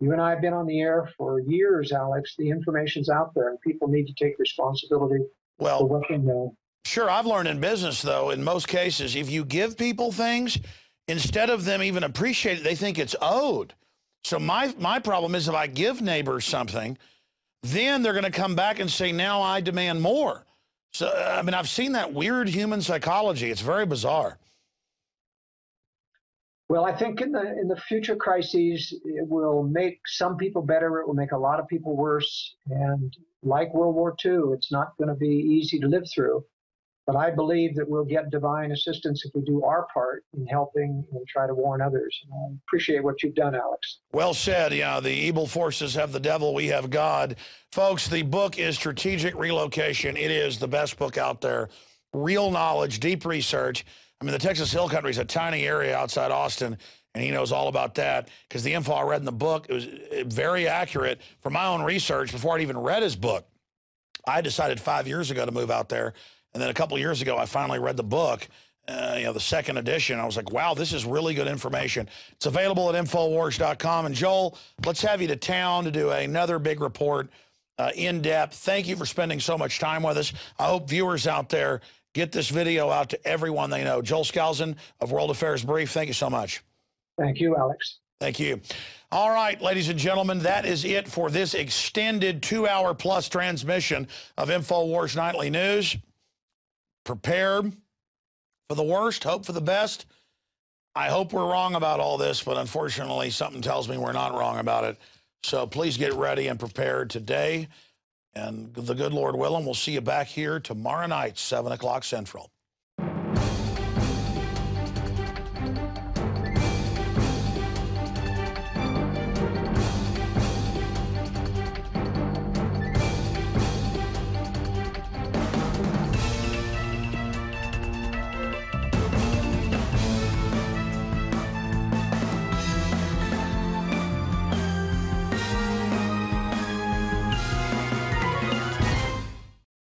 You and I have been on the air for years, Alex. The information's out there, and people need to take responsibility for what they know. Sure, I've learned in business, though, in most cases, if you give people things, instead of them even appreciate it, they think it's owed. So my problem is if I give neighbors something, then they're going to come back and say, now I demand more. So, I mean, I've seen that weird human psychology. It's very bizarre. Well, I think in the future crises, it will make some people better. It will make a lot of people worse. And like World War II, it's not going to be easy to live through. But I believe that we'll get divine assistance if we do our part in helping and try to warn others. And I appreciate what you've done, Alex. Well said. Yeah, the evil forces have the devil. We have God. Folks, the book is Strategic Relocation. It is the best book out there. Real knowledge, deep research. I mean, the Texas Hill Country is a tiny area outside Austin, and he knows all about that because the info I read in the book, it was very accurate from my own research before I'd even read his book. I decided 5 years ago to move out there, and then a couple of years ago, I finally read the book, the second edition. I was like, wow, this is really good information. It's available at Infowars.com. And Joel, let's have you to town to do another big report, in depth. Thank you for spending so much time with us. I hope viewers out there get this video out to everyone they know. Joel Skousen of World Affairs Brief, thank you so much. Thank you, Alex. Thank you. All right, ladies and gentlemen, that is it for this extended 2-hour-plus transmission of InfoWars Nightly News. Prepare for the worst, hope for the best. I hope we're wrong about all this, but unfortunately, something tells me we're not wrong about it. So please get ready and prepared today. And the good Lord willing, we'll see you back here tomorrow night, 7 o'clock Central.